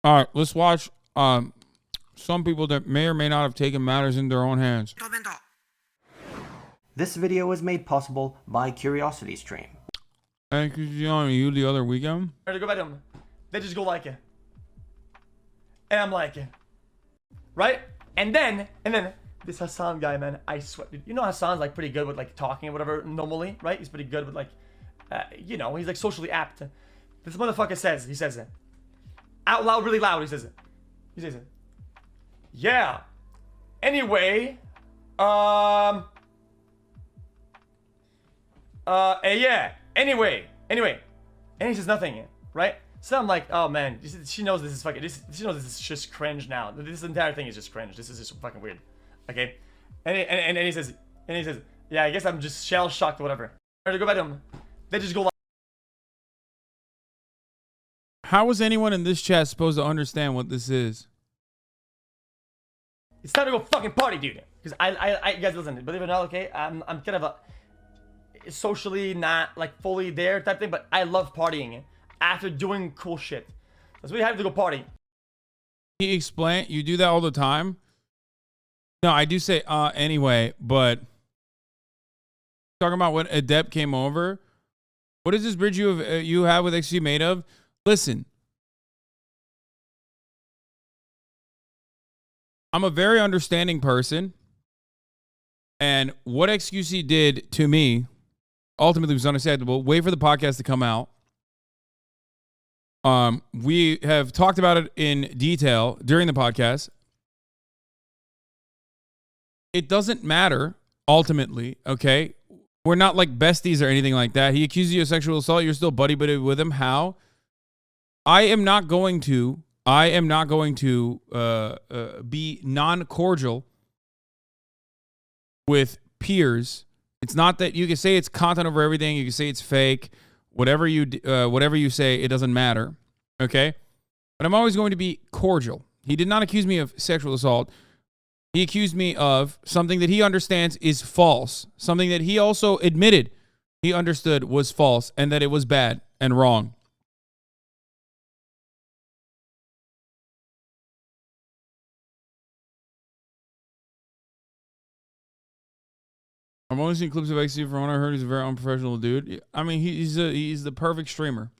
All right, let's watch some people that may or may not have taken matters in their own hands. This video was made possible by CuriosityStream. And because you on you the other weekend? To go back to them. They just go like it. And I'm like it. Right? And then this Hasan guy, man, I swear, you know Hasan's like pretty good with like talking or whatever normally, right? He's pretty good with like, you know, he's like socially apt. This motherfucker says, he says it. Out loud, really loud, he says it. He says it. Yeah. Anyway, yeah. Anyway. And he says nothing, right? So I'm like, oh man, she knows this is fucking, she knows this is just cringe now. This entire thing is just cringe. This is just fucking weird. Okay? And he says, yeah, I guess I'm just shell shocked or whatever. To go back to him. They just go like, How is anyone in this chat supposed to understand what this is? it's time to go fucking party, dude. Because I you guys listen, believe it or not, okay? I'm kind of a socially not like fully there type thing, but I love partying after doing cool shit. That's why you have to go party. He explained, you do that all the time? No, I do say, anyway, but talking about when Adept came over, what is this bridge you have with XC made of? Listen, I'm a very understanding person, and what XQC did to me ultimately was unacceptable. Wait for the podcast to come out. We have talked about it in detail during the podcast. It doesn't matter ultimately, okay? We're not like besties or anything like that. He accuses you of sexual assault. You're still buddy with him. How? I am not going to be non-cordial with peers. It's not that you can say it's content over everything. You can say it's fake. Whatever you say, it doesn't matter. Okay? But I'm always going to be cordial. He did not accuse me of sexual assault. He accused me of something that he understands is false. Something that he also admitted he understood was false and that it was bad and wrong. I've only seen clips of XC from what I heard. He's a very unprofessional dude. I mean, he's the perfect streamer.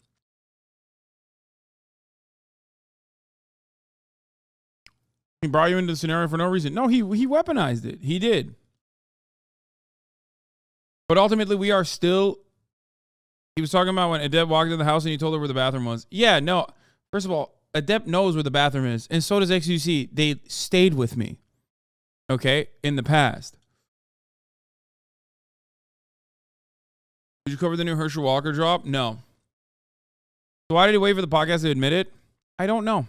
He brought you into the scenario for no reason. No, he weaponized it. He did. But ultimately, we are still... He was talking about when Adept walked into the house and he told her where the bathroom was. Yeah, no. First of all, Adept knows where the bathroom is. And so does XUC. They stayed with me. Okay? In the past. Did you cover the new Herschel Walker drop? No. So why did he wait for the podcast to admit it? I don't know.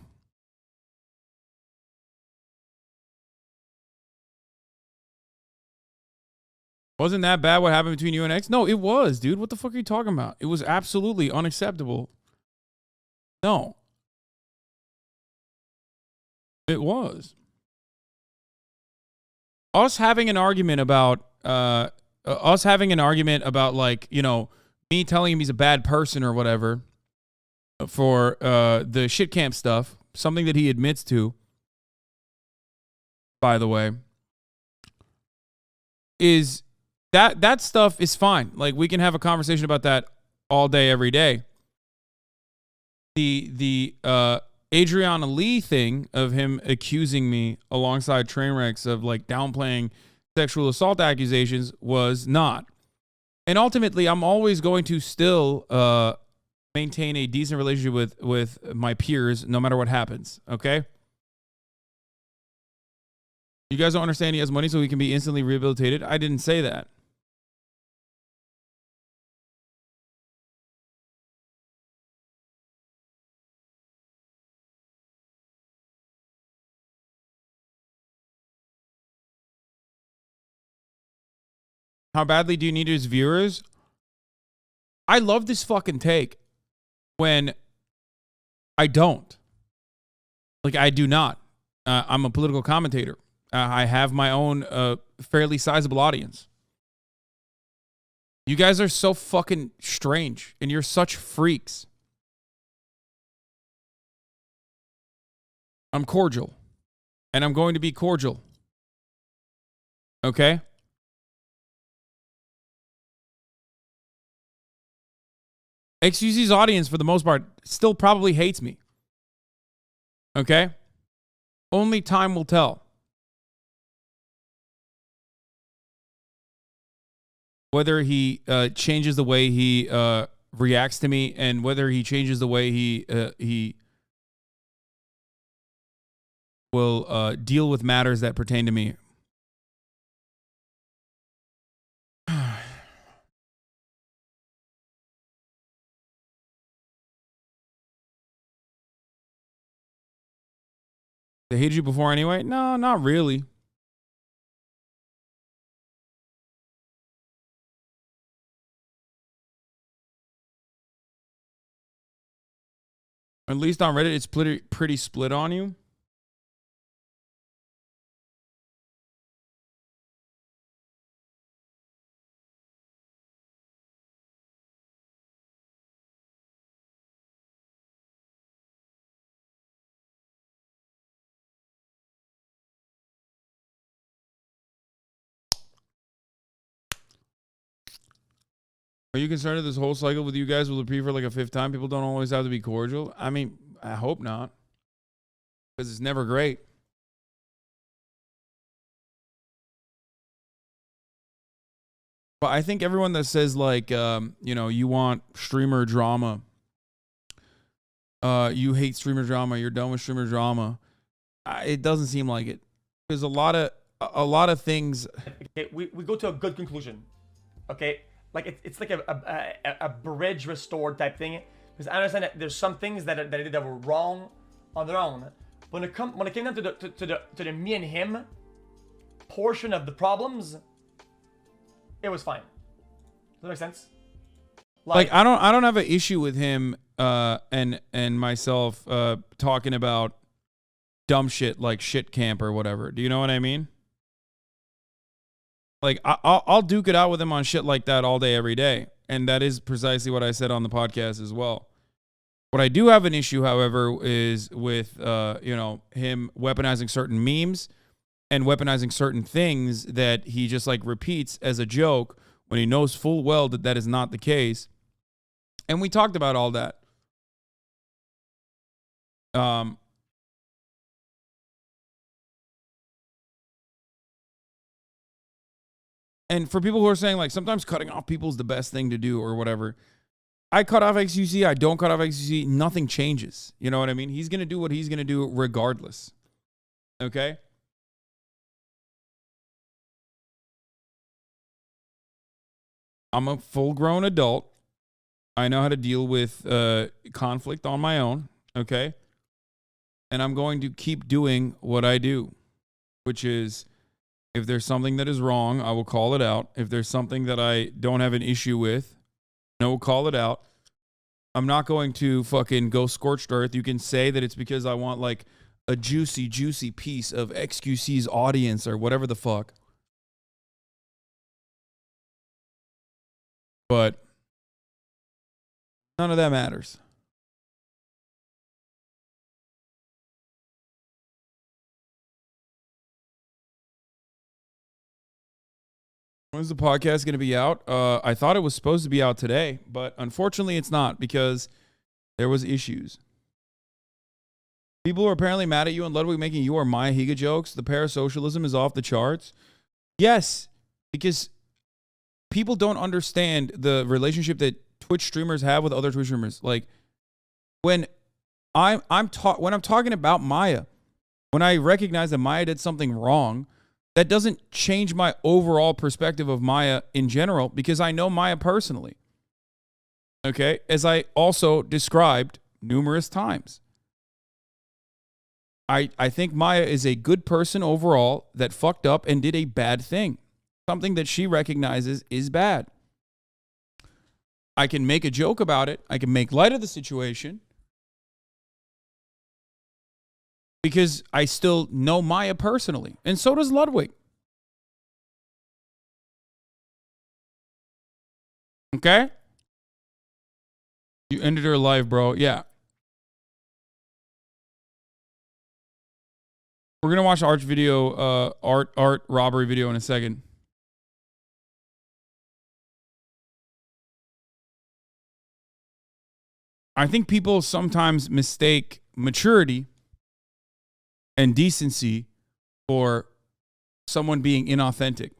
Wasn't that bad what happened between you and X? No, it was, dude. What the fuck are you talking about? It was absolutely unacceptable. No. It was. Us having an argument about like, you know, me telling him he's a bad person or whatever for the shit camp stuff, something that he admits to, by the way, is that stuff is fine. Like, we can have a conversation about that all day, every day. The Adriana Lee thing of him accusing me alongside Trainwrecks of like downplaying sexual assault accusations was not. And ultimately, I'm always going to still maintain a decent relationship with my peers no matter what happens, okay? You guys don't understand he has money so he can be instantly rehabilitated? I didn't say that. How badly do you need his viewers? I love this fucking take when I don't. Like, I do not. I'm a political commentator. I have my own fairly sizable audience. You guys are so fucking strange, and you're such freaks. I'm cordial. And I'm going to be cordial. Okay? XQC's audience, for the most part, still probably hates me. Okay? Only time will tell. Whether he changes the way he reacts to me, and whether he changes the way he will deal with matters that pertain to me. They hated you before anyway? No, not really. At least on Reddit, it's pretty split on you. Are you concerned that this whole cycle with you guys will repeat for like a fifth time? People don't always have to be cordial. I mean, I hope not. Because it's never great. But I think everyone that says like, you want streamer drama, you hate streamer drama, you're done with streamer drama, it doesn't seem like it. There's a lot of things. Okay, we go to a good conclusion. Okay, like it's like a bridge restored type thing. Because I understand that there's some things that I did that were wrong on their own. When it came down to the me and him portion of the problems, it was fine. Does that make sense? Like I don't have an issue with him and myself talking about dumb shit like shit camp or whatever. Do you know what I mean? Like I'll duke it out with him on shit like that all day, every day. And that is precisely what I said on the podcast as well. What I do have an issue, however, is with him weaponizing certain memes and weaponizing certain things that he just like repeats as a joke when he knows full well that that is not the case. And we talked about all that. And for people who are saying like sometimes cutting off people is the best thing to do or whatever, I cut off XQC, I don't cut off XQC, nothing changes. You know what I mean? He's going to do what he's going to do regardless. Okay? I'm a full-grown adult. I know how to deal with conflict on my own. Okay? And I'm going to keep doing what I do, which is if there's something that is wrong, I will call it out. If there's something that I don't have an issue with, I will call it out. I'm not going to fucking go scorched earth. You can say that it's because I want like a juicy piece of XQC's audience or whatever the fuck. But none of that matters. When's the podcast going to be out? I thought it was supposed to be out today, but unfortunately it's not because there was issues. People are apparently mad at you and Ludwig making you or Maya Higa jokes. The parasocialism is off the charts. Yes, because people don't understand the relationship that Twitch streamers have with other Twitch streamers. Like when I'm talking about Maya, when I recognize that Maya did something wrong, that doesn't change my overall perspective of Maya in general because I know Maya personally. Okay? As I also described numerous times. I think Maya is a good person overall that fucked up and did a bad thing. Something that she recognizes is bad. I can make a joke about it. I can make light of the situation. Because I still know Maya personally. And so does Ludwig. Okay? You ended her life, bro. Yeah. We're gonna watch Art robbery video in a second. I think people sometimes mistake maturity and decency for someone being inauthentic.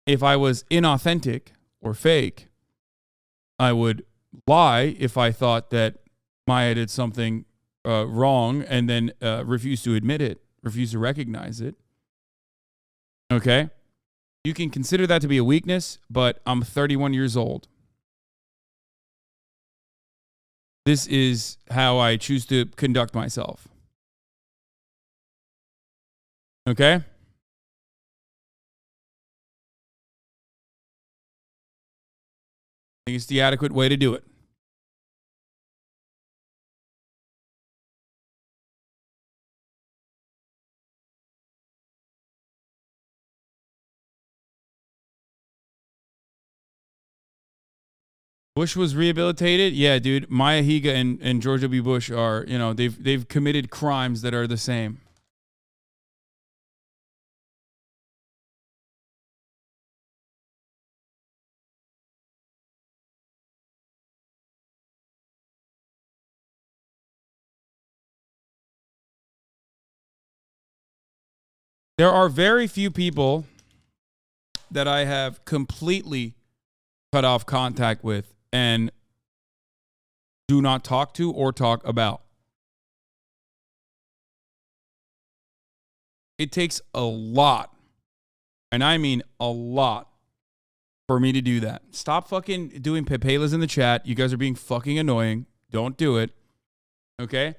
If I was inauthentic or fake, I would lie if I thought that Maya did something wrong and then refuse to admit it, refuse to recognize it. Okay? You can consider that to be a weakness, but I'm 31 years old. This is how I choose to conduct myself. Okay? I think it's the adequate way to do it. Bush was rehabilitated. Yeah, dude. Maya Higa and George W. Bush are, they've committed crimes that are the same. There are very few people that I have completely cut off contact with and do not talk to or talk about. It takes a lot, and I mean a lot, for me to do that. Stop fucking doing pepelas in the chat. You guys are being fucking annoying. Don't do it. Okay?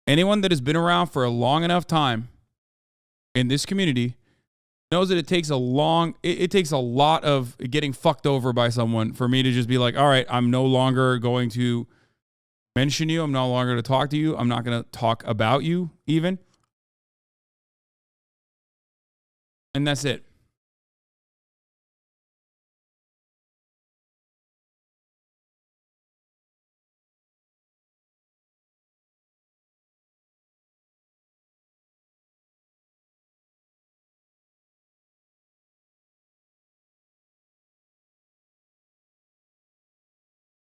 Anyone that has been around for a long enough time in this community knows that it takes it takes a lot of getting fucked over by someone for me to just be like, all right, I'm no longer going to mention you. I'm no longer going to talk to you. I'm not going to talk about you even. And that's it.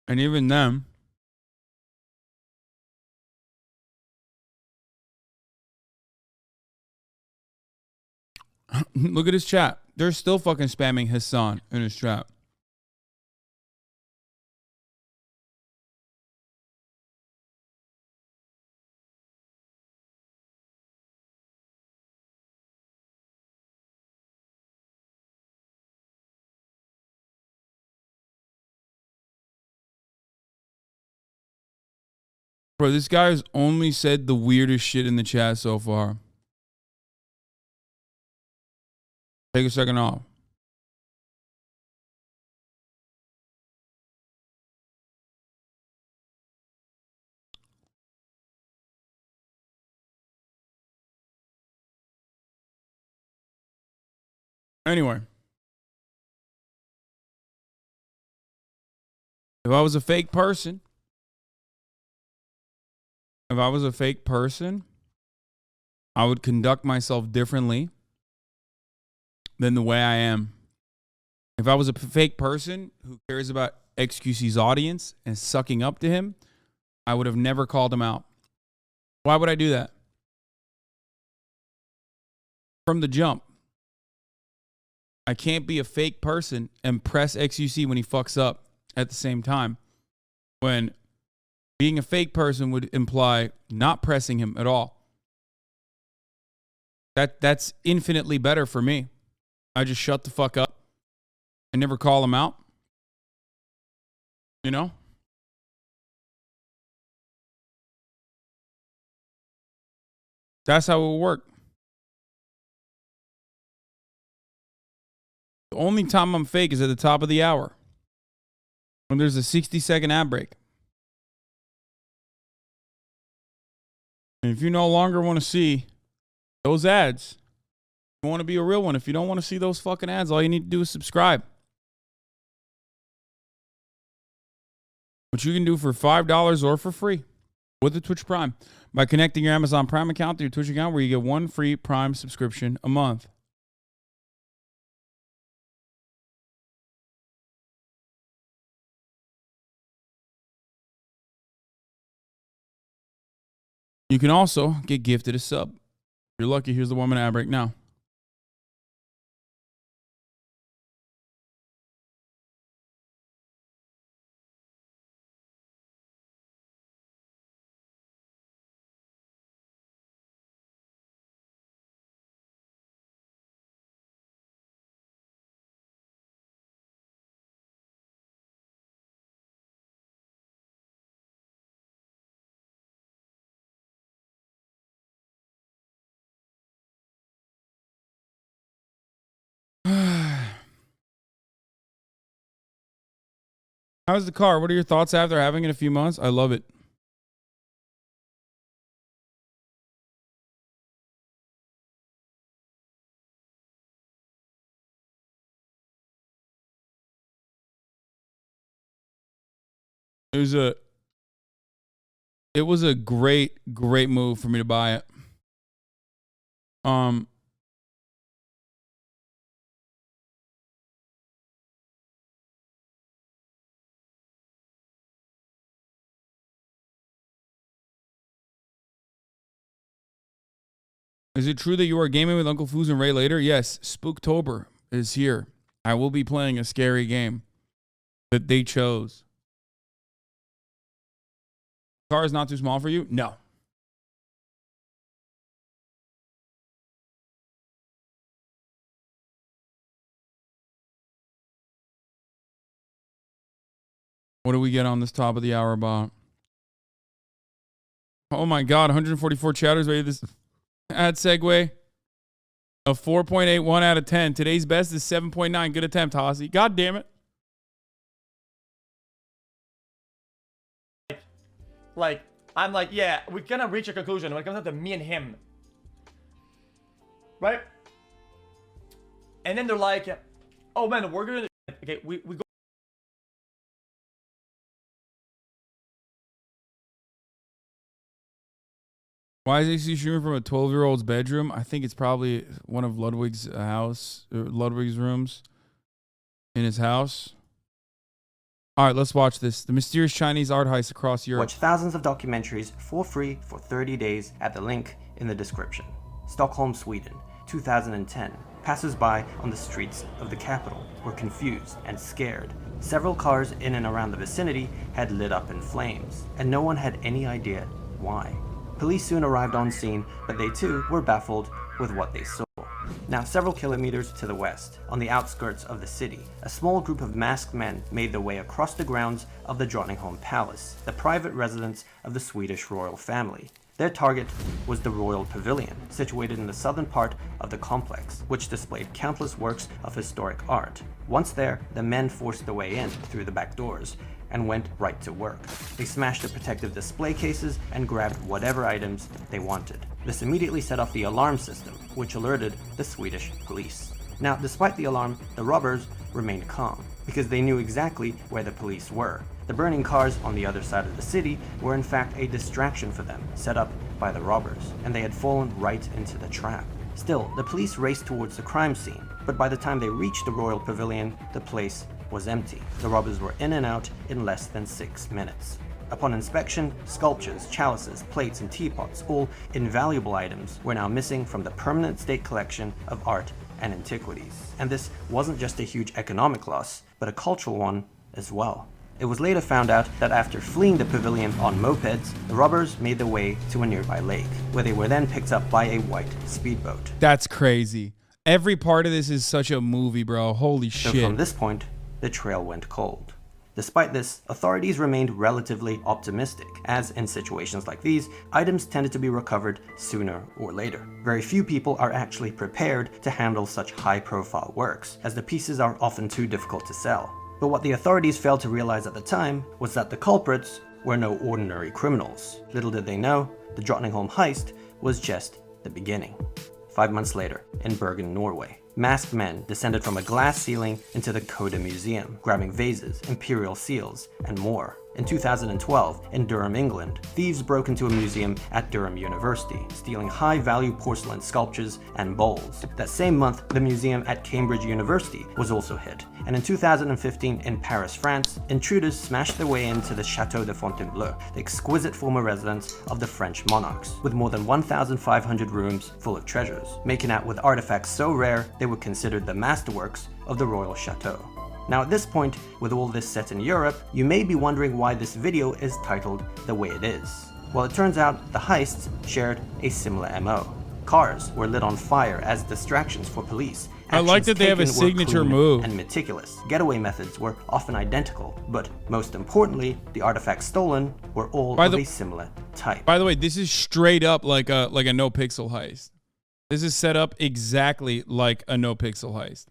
And even them, look at his chat. They're still fucking spamming Hasan in his chat. Bro, this guy's only said the weirdest shit in the chat so far. Take a second off. Anyway. If I was a fake person, I would conduct myself differently than the way I am. If I was a fake person who cares about XQC's audience and sucking up to him, I would have never called him out. Why would I do that? From the jump. I can't be a fake person and press XQC when he fucks up at the same time. When being a fake person would imply not pressing him at all. That's infinitely better for me. I just shut the fuck up and never call him out. You know? That's how it will work. The only time I'm fake is at the top of the hour, when there's a 60-second ad break. And if you no longer want to see those ads, you want to be a real one. If you don't want to see those fucking ads, all you need to do is subscribe. Which you can do for $5 or for free. with the Twitch Prime by connecting your Amazon Prime account to your Twitch account, where you get 1 free Prime subscription a month. You can also get gifted a sub. If you're lucky, here's the 1 minute ad break now. How's the car? What are your thoughts after having it a few months? I love it. It was a great move for me to buy it. Is it true that you are gaming with Uncle Foos and Ray later? Yes, Spooktober is here. I will be playing a scary game that they chose. Car is not too small for you? No. What do we get on this top of the hour about? Oh my God, 144 chatters. Ready this ad segue? A 4.81 out of 10. Today's best is 7.9. Good attempt, Hossie. God damn it. Like, I'm like, yeah, we're gonna reach a conclusion when it comes down to me and him. Right? And then they're like, oh man, we're gonna, okay, we go. Why is he streaming from a 12-year-old's bedroom? I think it's probably one of Ludwig's Ludwig's rooms in his house. All right, let's watch this. The mysterious Chinese art heist across Europe. Watch thousands of documentaries for free for 30 days at the link in the description. Stockholm, Sweden, 2010. Passers-by on the streets of the capital were confused and scared. Several cars in and around the vicinity had lit up in flames, and no one had any idea why. Police soon arrived on scene, but they too were baffled with what they saw. Now, several kilometers to the west, on the outskirts of the city, a small group of masked men made their way across the grounds of the Drottningholm Palace, the private residence of the Swedish royal family. Their target was the Royal Pavilion, situated in the southern part of the complex, which displayed countless works of historic art. Once there, the men forced their way in through the back doors and went right to work. They smashed the protective display cases and grabbed whatever items they wanted. This immediately set off the alarm system, which alerted the Swedish police. Now, despite the alarm, the robbers remained calm, because they knew exactly where the police were. The burning cars on the other side of the city were in fact a distraction for them, set up by the robbers, and they had fallen right into the trap. Still, the police raced towards the crime scene, but by the time they reached the Royal Pavilion, the place was empty. The robbers were in and out in less than 6 minutes. Upon inspection, sculptures, chalices, plates, and teapots, all invaluable items, were now missing from the permanent state collection of art and antiquities. And this wasn't just a huge economic loss, but a cultural one as well. It was later found out that after fleeing the pavilion on mopeds, the robbers made their way to a nearby lake, where they were then picked up by a white speedboat. That's crazy. Every part of this is such a movie, bro. Holy shit. So from this point, the trail went cold. Despite this, authorities remained relatively optimistic, as in situations like these, items tended to be recovered sooner or later. Very few people are actually prepared to handle such high-profile works, as the pieces are often too difficult to sell. But what the authorities failed to realize at the time was that the culprits were no ordinary criminals. Little did they know, the Drottningholm heist was just the beginning. 5 months later, in Bergen, Norway, masked men descended from a glass ceiling into the Coda Museum, grabbing vases, imperial seals, and more. In 2012, in Durham, England, thieves broke into a museum at Durham University, stealing high-value porcelain sculptures and bowls. That same month, the museum at Cambridge University was also hit. And in 2015, in Paris, France, intruders smashed their way into the Château de Fontainebleau, the exquisite former residence of the French monarchs, with more than 1,500 rooms full of treasures, making out with artifacts so rare they were considered the masterworks of the royal chateau. Now at this point, with all this set in Europe, you may be wondering why this video is titled the way it is. Well, it turns out the heists shared a similar MO. Cars were lit on fire as distractions for police. I like that they have a Actions taken were signature clean move. and meticulous. Getaway methods were often identical, but most importantly, the artifacts stolen were all of a similar type. By the way, this is straight up like a no pixel heist. This is set up exactly like a no pixel heist.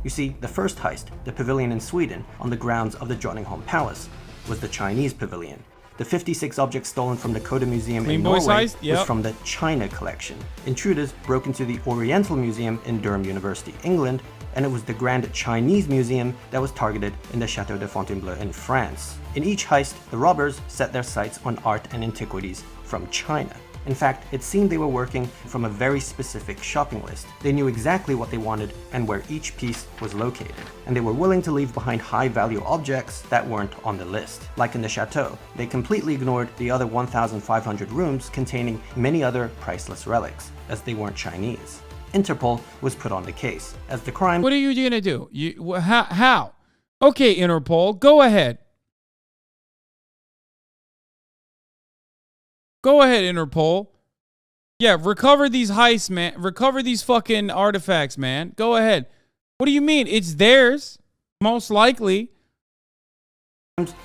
You see, the first heist, the pavilion in Sweden on the grounds of the Drottningholm Palace, was the Chinese pavilion. The 56 objects stolen from the Coda Museum in Norway was from the China collection. Intruders broke into the Oriental Museum in Durham University, England, and it was the Grand Chinese Museum that was targeted in the Château de Fontainebleau in France. In each heist, the robbers set their sights on art and antiquities from China. In fact, it seemed they were working from a very specific shopping list. They knew exactly what they wanted and where each piece was located, and they were willing to leave behind high-value objects that weren't on the list. Like in the chateau, they completely ignored the other 1,500 rooms containing many other priceless relics, as they weren't Chinese. Interpol was put on the case, as the crime— What are you gonna do? How? Okay, Interpol, go ahead. Go ahead, Interpol. Yeah, recover these heists, man. Recover these fucking artifacts, man. Go ahead. What do you mean? It's theirs, most likely.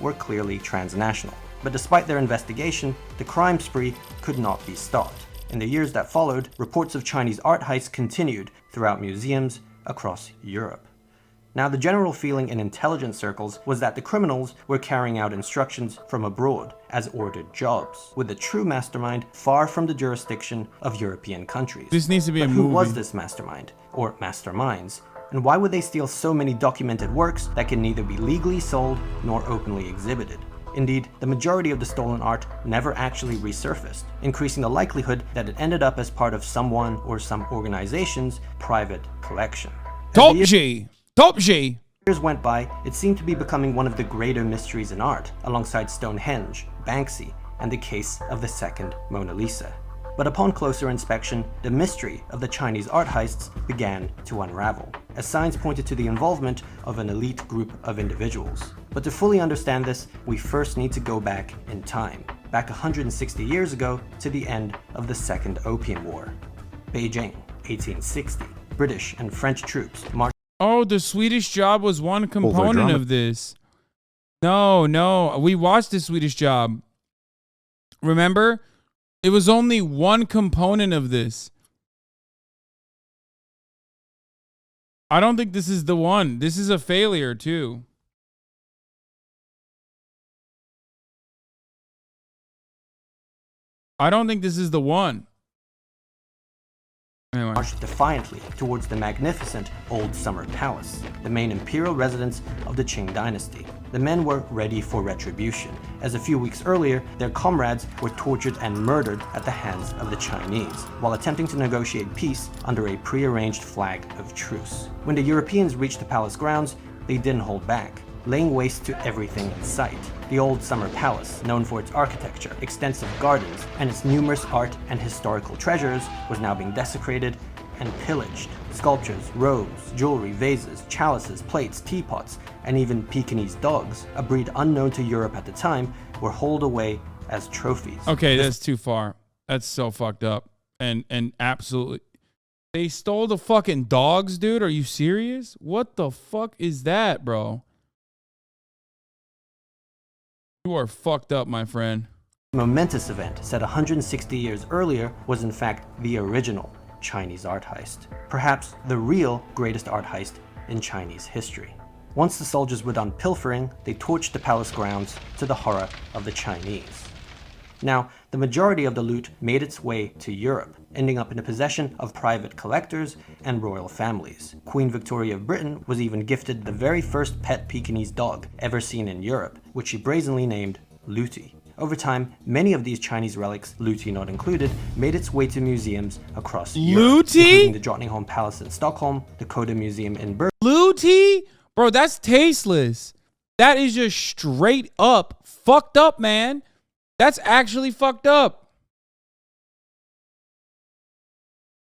Were clearly transnational, but despite their investigation, the crime spree could not be stopped. In the years that followed, reports of Chinese art heists continued throughout museums across Europe. Now, the general feeling in intelligence circles was that the criminals were carrying out instructions from abroad as ordered jobs, with the true mastermind far from the jurisdiction of European countries. This needs to be a movie. Who was this mastermind, or masterminds? And why would they steal so many documented works that can neither be legally sold nor openly exhibited? Indeed, the majority of the stolen art never actually resurfaced, increasing the likelihood that it ended up as part of someone or some organization's private collection. Top G! Top G! Years went by, it seemed to be becoming one of the greater mysteries in art, alongside Stonehenge, Banksy, and the case of the second Mona Lisa. But upon closer inspection, the mystery of the Chinese art heists began to unravel, as signs pointed to the involvement of an elite group of individuals. But to fully understand this, we first need to go back in time, back 160 years ago to the end of the Second Opium War. Beijing, 1860. British and French troops marched— Oh, the Swedish Job was one component of this. No, we watched the Swedish Job. Remember? It was only one component of this. I don't think this is the one. This is a failure, too. I don't think this is the one. Anyway. Marched defiantly towards the magnificent Old Summer Palace, the main imperial residence of the Qing dynasty. The men were ready for retribution, as a few weeks earlier, their comrades were tortured and murdered at the hands of the Chinese, while attempting to negotiate peace under a prearranged flag of truce. When the Europeans reached the palace grounds, they didn't hold back, laying waste to everything in sight. The Old Summer Palace, known for its architecture, extensive gardens, and its numerous art and historical treasures, was now being desecrated and pillaged. Sculptures, robes, jewelry, vases, chalices, plates, teapots, and even Pekingese dogs, a breed unknown to Europe at the time, were hauled away as trophies. Okay, that's too far. That's so fucked up. And absolutely... They stole the fucking dogs, dude? Are you serious? What the fuck is that, bro? You are fucked up, my friend. The momentous event, set 160 years earlier, was in fact the original Chinese art heist. Perhaps the real greatest art heist in Chinese history. Once the soldiers were done pilfering, they torched the palace grounds to the horror of the Chinese. Now, the majority of the loot made its way to Europe, ending up in the possession of private collectors and royal families. Queen Victoria of Britain was even gifted the very first pet Pekingese dog ever seen in Europe, which she brazenly named Looty. Over time, many of these Chinese relics, Looty not included, made its way to museums across Europe, including the Drottningholm Palace in Stockholm, the Coda Museum in Berlin. Looty? Bro, that's tasteless. That is just straight up fucked up, man. That's actually fucked up.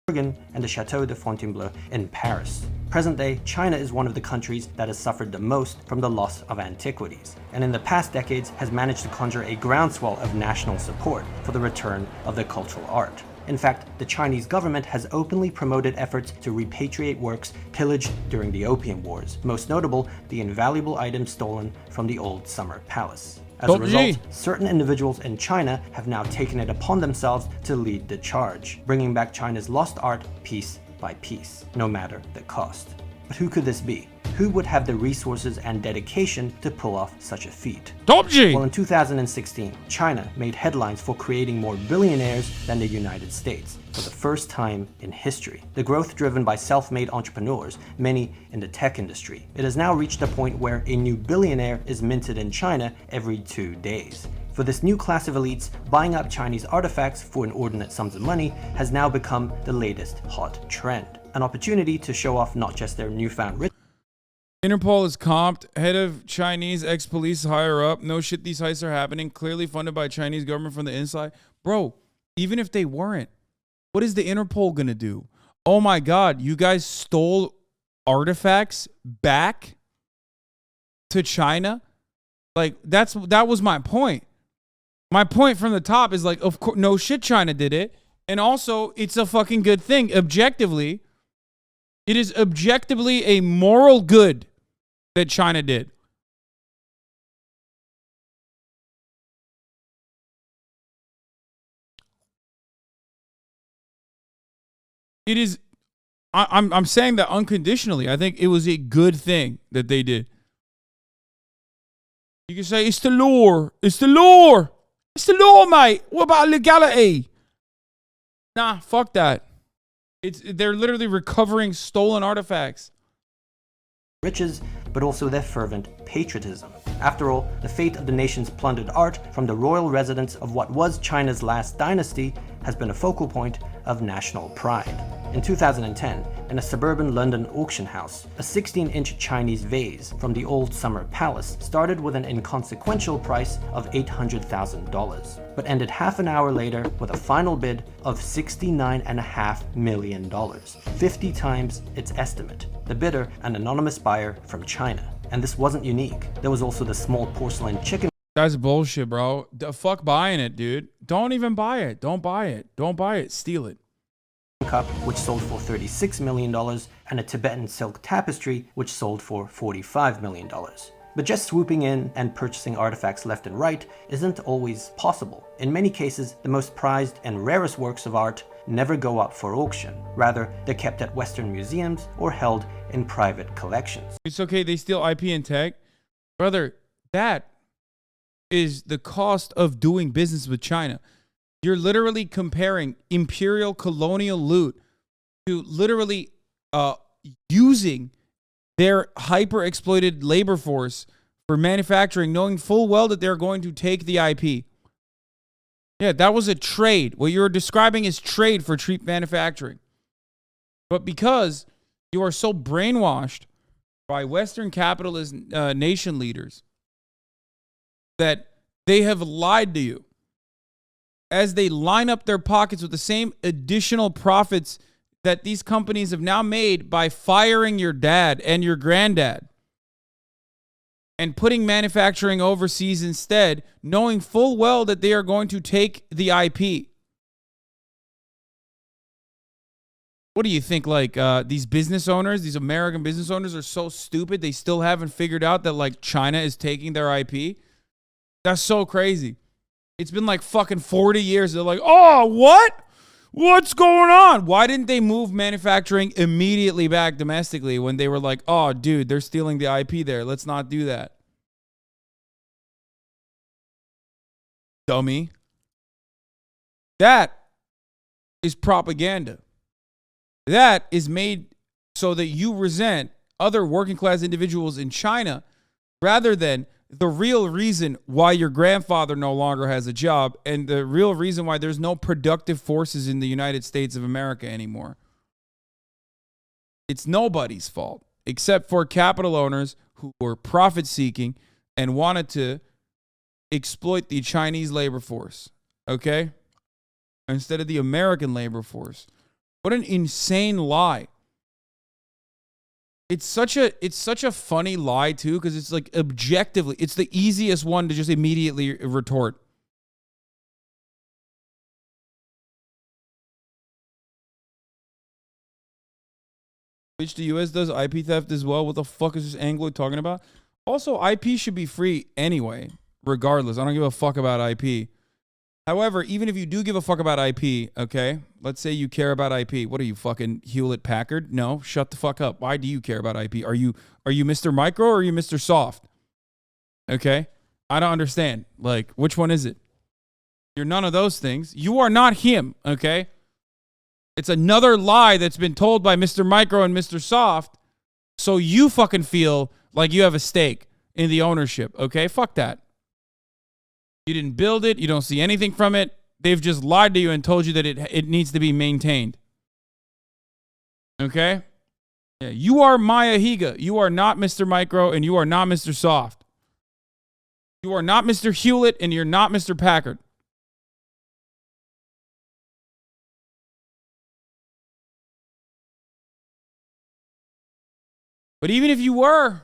And the Chateau de Fontainebleau in Paris. Present day, China is one of the countries that has suffered the most from the loss of antiquities, and in the past decades has managed to conjure a groundswell of national support for the return of their cultural art. In fact, the Chinese government has openly promoted efforts to repatriate works pillaged during the Opium Wars, most notable the invaluable items stolen from the old Summer Palace. As a result, certain individuals in China have now taken it upon themselves to lead the charge, bringing back China's lost art piece by piece, no matter the cost. But who could this be? Who would have the resources and dedication to pull off such a feat? Well, in 2016, China made headlines for creating more billionaires than the United States, for the first time in history. The growth driven by self-made entrepreneurs, many in the tech industry. It has now reached a point where a new billionaire is minted in China every 2 days. For this new class of elites, buying up Chinese artifacts for inordinate sums of money has now become the latest hot trend. An opportunity to show off not just their newfound riches. Interpol is comped. Head of Chinese ex-police higher up. No shit, these heists are happening. Clearly funded by Chinese government from the inside. Bro, even if they weren't, what is the Interpol going to do? Oh my God, you guys stole artifacts back to China? Like, that was my point. My point from the top is like, of course, no shit, China did it. And also, it's a fucking good thing. Objectively, it is objectively a moral good that China did. It is, I'm saying that unconditionally. I think it was a good thing that they did. You can say it's the law. It's the law. It's the law, mate. What about legality? Nah, fuck that. They're literally recovering stolen artifacts. Riches, but also their fervent patriotism. After all, the fate of the nation's plundered art from the royal residence of what was China's last dynasty has been a focal point of national pride. In 2010, in a suburban London auction house, a 16-inch Chinese vase from the old Summer Palace started with an inconsequential price of $800,000, but ended half an hour later with a final bid of $69.5 million, 50 times its estimate. The bidder, an anonymous buyer from China. And this wasn't unique. There was also the small porcelain chicken. That's bullshit, bro. Fuck buying it, dude. Don't even buy it. Don't buy it. Don't buy it. Steal it. Cup, which sold for $36 million, and a Tibetan silk tapestry, which sold for $45 million. But just swooping in and purchasing artifacts left and right isn't always possible. In many cases, the most prized and rarest works of art never go up for auction. Rather, they're kept at Western museums or held in private collections. It's okay, they steal IP and tech. Brother, that is the cost of doing business with China. You're literally comparing imperial colonial loot to literally using their hyper-exploited labor force for manufacturing, knowing full well that they're going to take the IP. Yeah, that was a trade. What you're describing is trade for cheap manufacturing. But because you are so brainwashed by Western capitalist nation leaders that they have lied to you as they line up their pockets with the same additional profits that these companies have now made by firing your dad and your granddad and putting manufacturing overseas instead, knowing full well that they are going to take the IP. What do you think? Like these business owners, these American business owners are so stupid they still haven't figured out that like China is taking their IP? That's so crazy. It's been like fucking 40 years. They're like, oh, what? What's going on? Why didn't they move manufacturing immediately back domestically when they were like, oh, dude, they're stealing the IP there. Let's not do that. Dummy. That is propaganda. That is made so that you resent other working class individuals in China rather than the real reason why your grandfather no longer has a job and the real reason why there's no productive forces in the United States of America anymore. It's nobody's fault except for capital owners who were profit seeking and wanted to exploit the Chinese labor force, okay? Instead of the American labor force. What an insane lie. It's such a funny lie too, because it's like objectively, it's the easiest one to just immediately retort. Which the US does IP theft as well. What the fuck is this Angloid talking about? Also, IP should be free anyway, regardless. I don't give a fuck about IP. However, even if you do give a fuck about IP, okay, let's say you care about IP. What are you, fucking Hewlett Packard? No, shut the fuck up. Why do you care about IP? Are you Mr. Micro or are you Mr. Soft? Okay, I don't understand. Like, which one is it? You're none of those things. You are not him, okay? It's another lie that's been told by Mr. Micro and Mr. Soft so you fucking feel like you have a stake in the ownership, okay? Fuck that. You didn't build it. You don't see anything from it. They've just lied to you and told you that it needs to be maintained. Okay? Yeah, you are Maya Higa. You are not Mr. Micro and you are not Mr. Soft. You are not Mr. Hewlett and you're not Mr. Packard. But even if you were,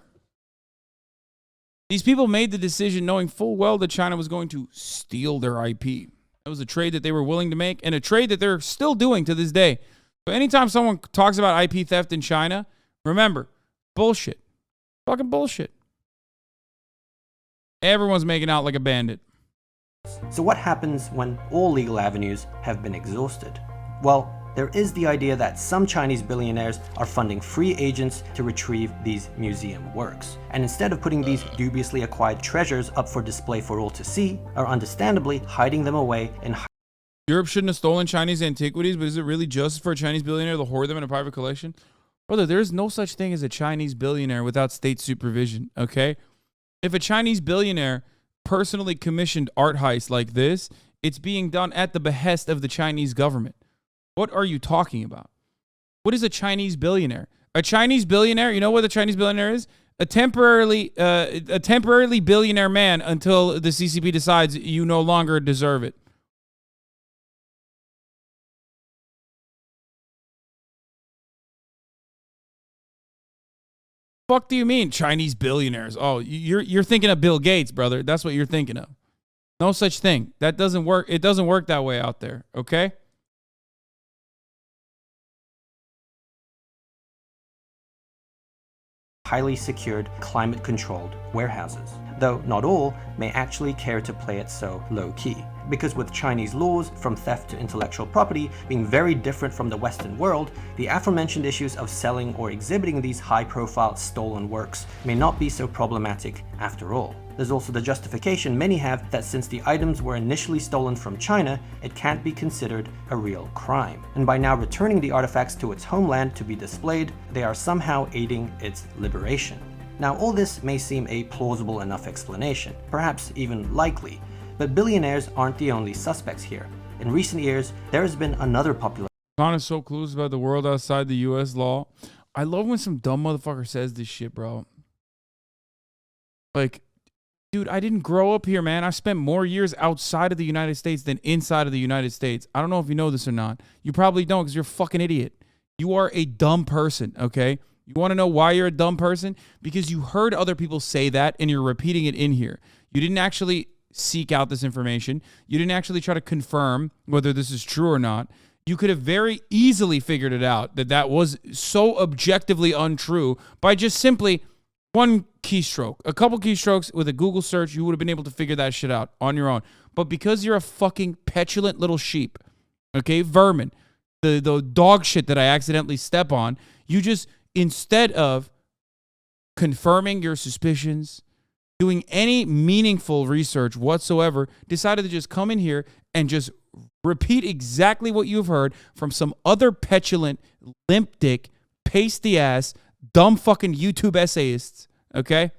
these people made the decision knowing full well that China was going to steal their IP. That was a trade that they were willing to make and a trade that they're still doing to this day. So anytime someone talks about IP theft in China, remember, bullshit. Fucking bullshit. Everyone's making out like a bandit. So what happens when all legal avenues have been exhausted? Well, there is the idea that some Chinese billionaires are funding free agents to retrieve these museum works. And instead of putting these dubiously acquired treasures up for display for all to see, are understandably hiding them away in Europe shouldn't have stolen Chinese antiquities, but is it really just for a Chinese billionaire to hoard them in a private collection? Brother, there's no such thing as a Chinese billionaire without state supervision, okay? If a Chinese billionaire personally commissioned art heists like this, it's being done at the behest of the Chinese government. What are you talking about? What is a Chinese billionaire? A Chinese billionaire, you know what a Chinese billionaire is? A temporarily billionaire man until the CCP decides you no longer deserve it. Fuck do you mean Chinese billionaires? Oh, you're thinking of Bill Gates, brother. That's what you're thinking of. No such thing. That doesn't work. It doesn't work that way out there, okay? highly secured, climate-controlled warehouses, though not all may actually care to play it so low-key. Because with Chinese laws, from theft to intellectual property, being very different from the Western world, the aforementioned issues of selling or exhibiting these high-profile stolen works may not be so problematic after all. There's also the justification many have that since the items were initially stolen from China, it can't be considered a real crime. And by now returning the artifacts to its homeland to be displayed, they are somehow aiding its liberation. Now, all this may seem a plausible enough explanation, perhaps even likely, but billionaires aren't the only suspects here. In recent years, there has been another popular Hasan is so clueless about the world outside the U.S. law. I love when some dumb motherfucker says this shit, bro. Like, dude, I didn't grow up here, man. I spent more years outside of the United States than inside of the United States. I don't know if you know this or not. You probably don't because you're a fucking idiot. You are a dumb person, okay? You want to know why you're a dumb person? Because you heard other people say that and you're repeating it in here. You didn't actually seek out this information. You didn't actually try to confirm whether this is true or not. You could have very easily figured it out that that was so objectively untrue by just simply one keystroke. A couple keystrokes with a Google search, you would have been able to figure that shit out on your own. But because you're a fucking petulant little sheep, okay, vermin, the dog shit that I accidentally step on, you just, instead of confirming your suspicions, doing any meaningful research whatsoever, decided to just come in here and just Repeat exactly what you've heard from some other petulant, limp dick, pasty ass, dumb fucking YouTube essayists. Okay?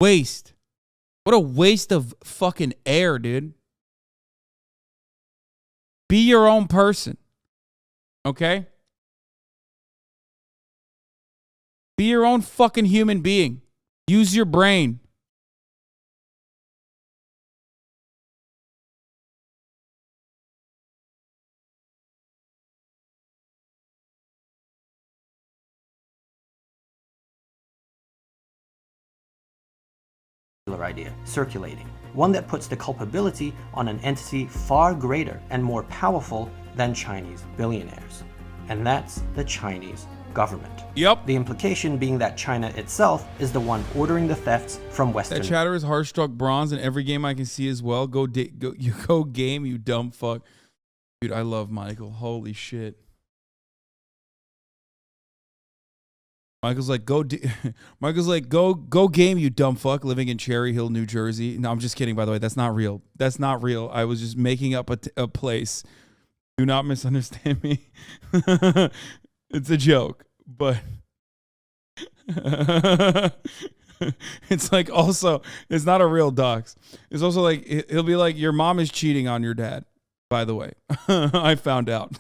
Waste. What a waste of fucking air, dude. Be your own person. Okay? Be your own fucking human being. Use your brain. Idea circulating, one that puts the culpability on an entity far greater and more powerful than Chinese billionaires, and that's the Chinese government. Yep. The implication being that China itself is the one ordering the thefts from Western. That chatter is Heartstruck bronze in every game I can see as well. Go game, you dumb fuck. Dude, I love Michael. Holy shit. Michael's like, go game, you dumb fuck, living in Cherry Hill, New Jersey. No, I'm just kidding, by the way. That's not real. That's not real. I was just making up a place. Do not misunderstand me. It's a joke, but it's like also, it's not a real dox. It's also like, he'll be like, your mom is cheating on your dad, by the way. I found out.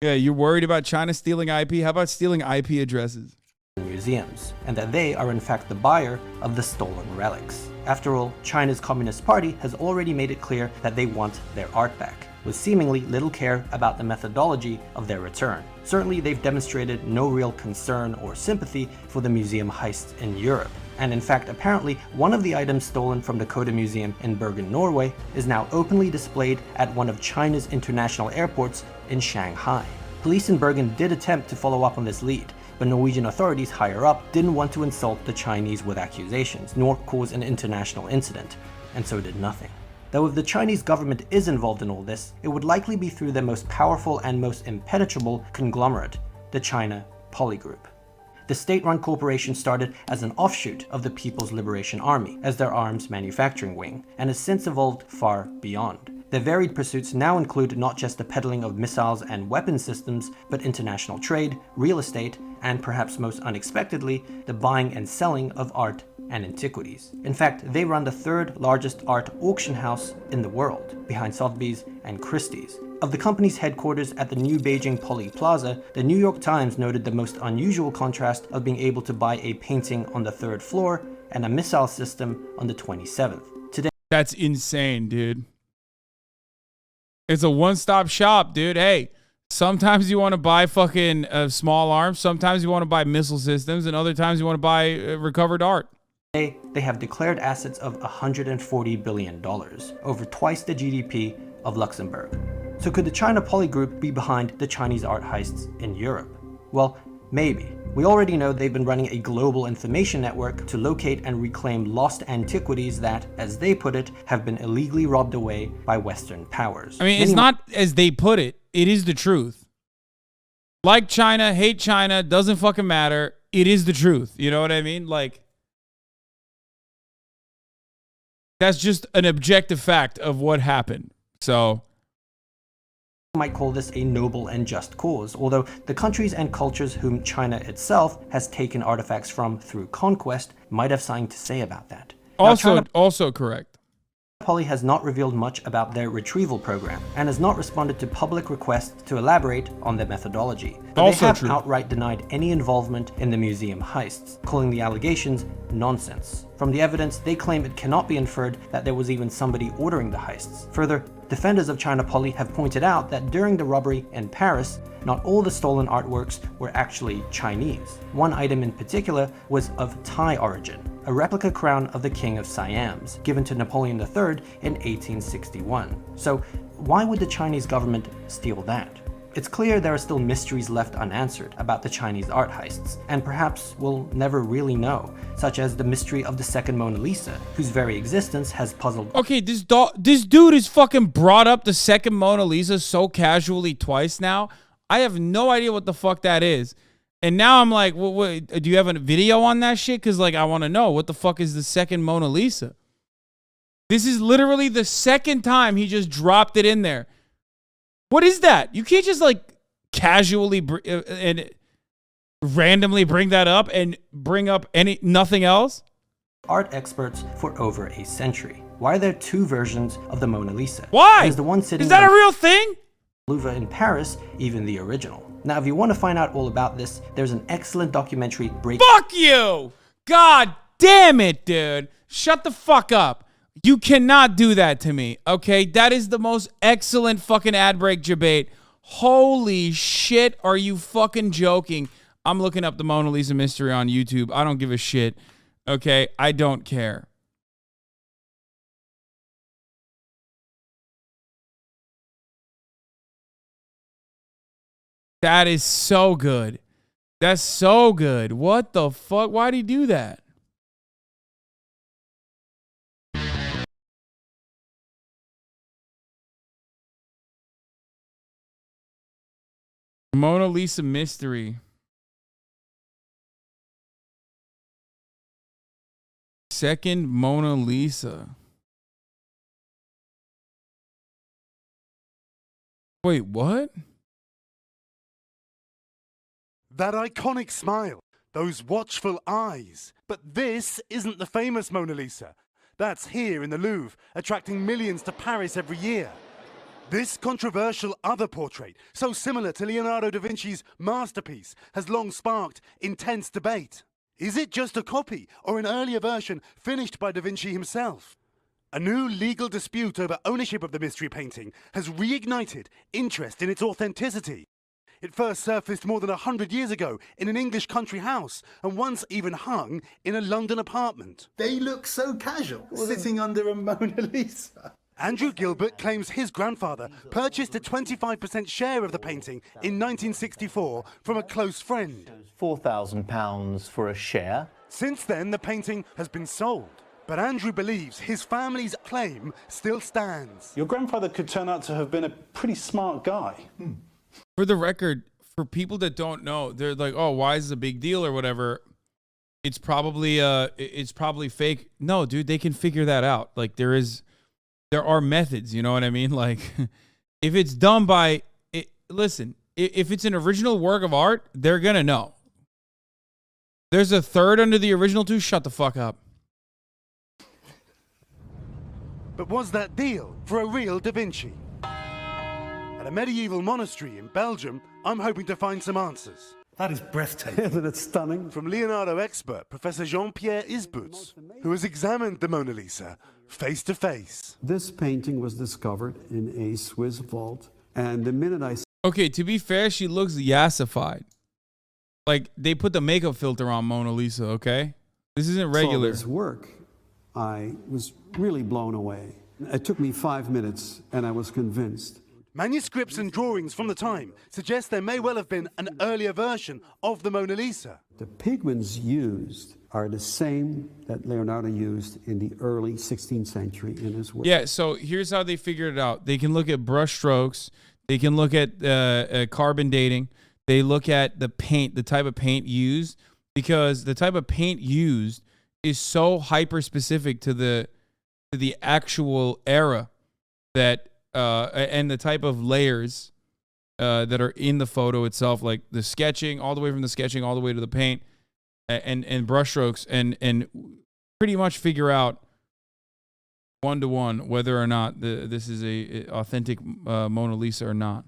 Yeah, you're worried about China stealing IP? How about stealing IP addresses? Museums, and that they are in fact the buyer of the stolen relics. After all, China's Communist Party has already made it clear that they want their art back, with seemingly little care about the methodology of their return. Certainly, they've demonstrated no real concern or sympathy for the museum heists in Europe. And in fact, apparently, one of the items stolen from the Coda Museum in Bergen, Norway, is now openly displayed at one of China's international airports in Shanghai. Police in Bergen did attempt to follow up on this lead, but Norwegian authorities higher up didn't want to insult the Chinese with accusations, nor cause an international incident, and so did nothing. Though if the Chinese government is involved in all this, it would likely be through their most powerful and most impenetrable conglomerate, the China Poly Group. The state-run corporation started as an offshoot of the People's Liberation Army as their arms manufacturing wing, and has since evolved far beyond. Their varied pursuits now include not just the peddling of missiles and weapon systems, but international trade, real estate, and perhaps most unexpectedly, the buying and selling of art and antiquities. In fact, they run the third largest art auction house in the world, behind Sotheby's and Christie's. Of the company's headquarters at the new Beijing Poly Plaza, the New York Times noted the most unusual contrast of being able to buy a painting on the 3rd floor and a missile system on the 27th. Today, that's insane, dude. It's a one-stop shop, dude. Hey, sometimes you want to buy fucking small arms, sometimes you want to buy missile systems, and other times you want to buy recovered art. they have declared assets of $140 billion, over twice the GDP of Luxembourg. So could the China Poly Group be behind the Chinese art heists in Europe? Well, maybe. We already know they've been running a global information network to locate and reclaim lost antiquities that, as they put it, have been illegally robbed away by Western powers. I mean, it's not as they put it. It is the truth. Like China, hate China, doesn't fucking matter. It is the truth. You know what I mean? Like, that's just an objective fact of what happened. So might call this a noble and just cause, although the countries and cultures whom China itself has taken artifacts from through conquest might have something to say about that. Also correct. Poly has not revealed much about their retrieval program and has not responded to public requests to elaborate on their methodology. But Also they have true. outright denied any involvement in the museum heists, calling the allegations nonsense. From the evidence, they claim it cannot be inferred that there was even somebody ordering the heists. Further, defenders of China Poly have pointed out that during the robbery in Paris, not all the stolen artworks were actually Chinese. One item in particular was of Thai origin, a replica crown of the King of Siams, given to Napoleon III in 1861. So why would the Chinese government steal that? It's clear there are still mysteries left unanswered about the Chinese art heists, and perhaps we'll never really know, such as the mystery of the second Mona Lisa, whose very existence has puzzled. Okay, this dude has fucking brought up the second Mona Lisa so casually twice now. I have no idea what the fuck that is. And now I'm like, what, do you have a video on that shit? Because, like, I want to know what the fuck is the second Mona Lisa? This is literally the second time he just dropped it in there. What is that? You can't just, like, casually and randomly bring that up and bring up nothing else. Art experts for over a century. Why are there two versions of the Mona Lisa? Why? Is the one sitting Is that a real thing? Louvre in Paris even the original? Now, if you want to find out all about this, there's an excellent documentary Fuck you! God damn it, dude. Shut the fuck up. You cannot do that to me, okay? That is the most excellent fucking ad break debate. Holy shit, are you fucking joking? I'm looking up the Mona Lisa mystery on YouTube. I don't give a shit, okay? I don't care. That is so good. That's so good. What the fuck? Why'd he do that? Mona Lisa mystery. Second Mona Lisa. Wait, what? That iconic smile, those watchful eyes. But this isn't the famous Mona Lisa. That's here in the Louvre, attracting millions to Paris every year. This controversial other portrait, so similar to Leonardo da Vinci's masterpiece, has long sparked intense debate. Is it just a copy or an earlier version finished by da Vinci himself? A new legal dispute over ownership of the mystery painting has reignited interest in its authenticity. It first surfaced more than 100 years ago in an English country house and once even hung in a London apartment. They look so casual, sitting under a Mona Lisa. Andrew Gilbert claims his grandfather purchased a 25% share of the painting in 1964 from a close friend. £4,000 for a share. Since then, the painting has been sold. But Andrew believes his family's claim still stands. Your grandfather could turn out to have been a pretty smart guy. For the record, for people that don't know, they're like, "Oh, why is it a big deal or whatever?" It's probably fake. No, dude, they can figure that out. Like there are methods, you know what I mean? Like if it's done by listen, if it's an original work of art, they're going to know. There's a third under the original two, shut the fuck up. But was that deal for a real Da Vinci? At a medieval monastery in Belgium, I'm hoping to find some answers. That is breathtaking. Isn't it stunning? From Leonardo expert Professor Jean-Pierre Isbouts, who has examined the Mona Lisa face to face. This painting was discovered in a Swiss vault, and the minute I Okay, to be fair, she looks yassified. Like they put the makeup filter on Mona Lisa, okay? This isn't regular. saw this work, I was really blown away. It took me 5 minutes, and I was convinced. Manuscripts and drawings from the time suggest there may well have been an earlier version of the Mona Lisa. The pigments used are the same that Leonardo used in the early 16th century in his work. Yeah, so here's how they figured it out. They can look at brush strokes. They can look at carbon dating. They look at the paint, the type of paint used, because the type of paint used is so hyper specific to the actual era that and the type of layers that are in the photo itself, like the sketching, all the way from the sketching all the way to the paint and brush strokes, and pretty much figure out one-to-one whether or not this is a authentic Mona Lisa or not.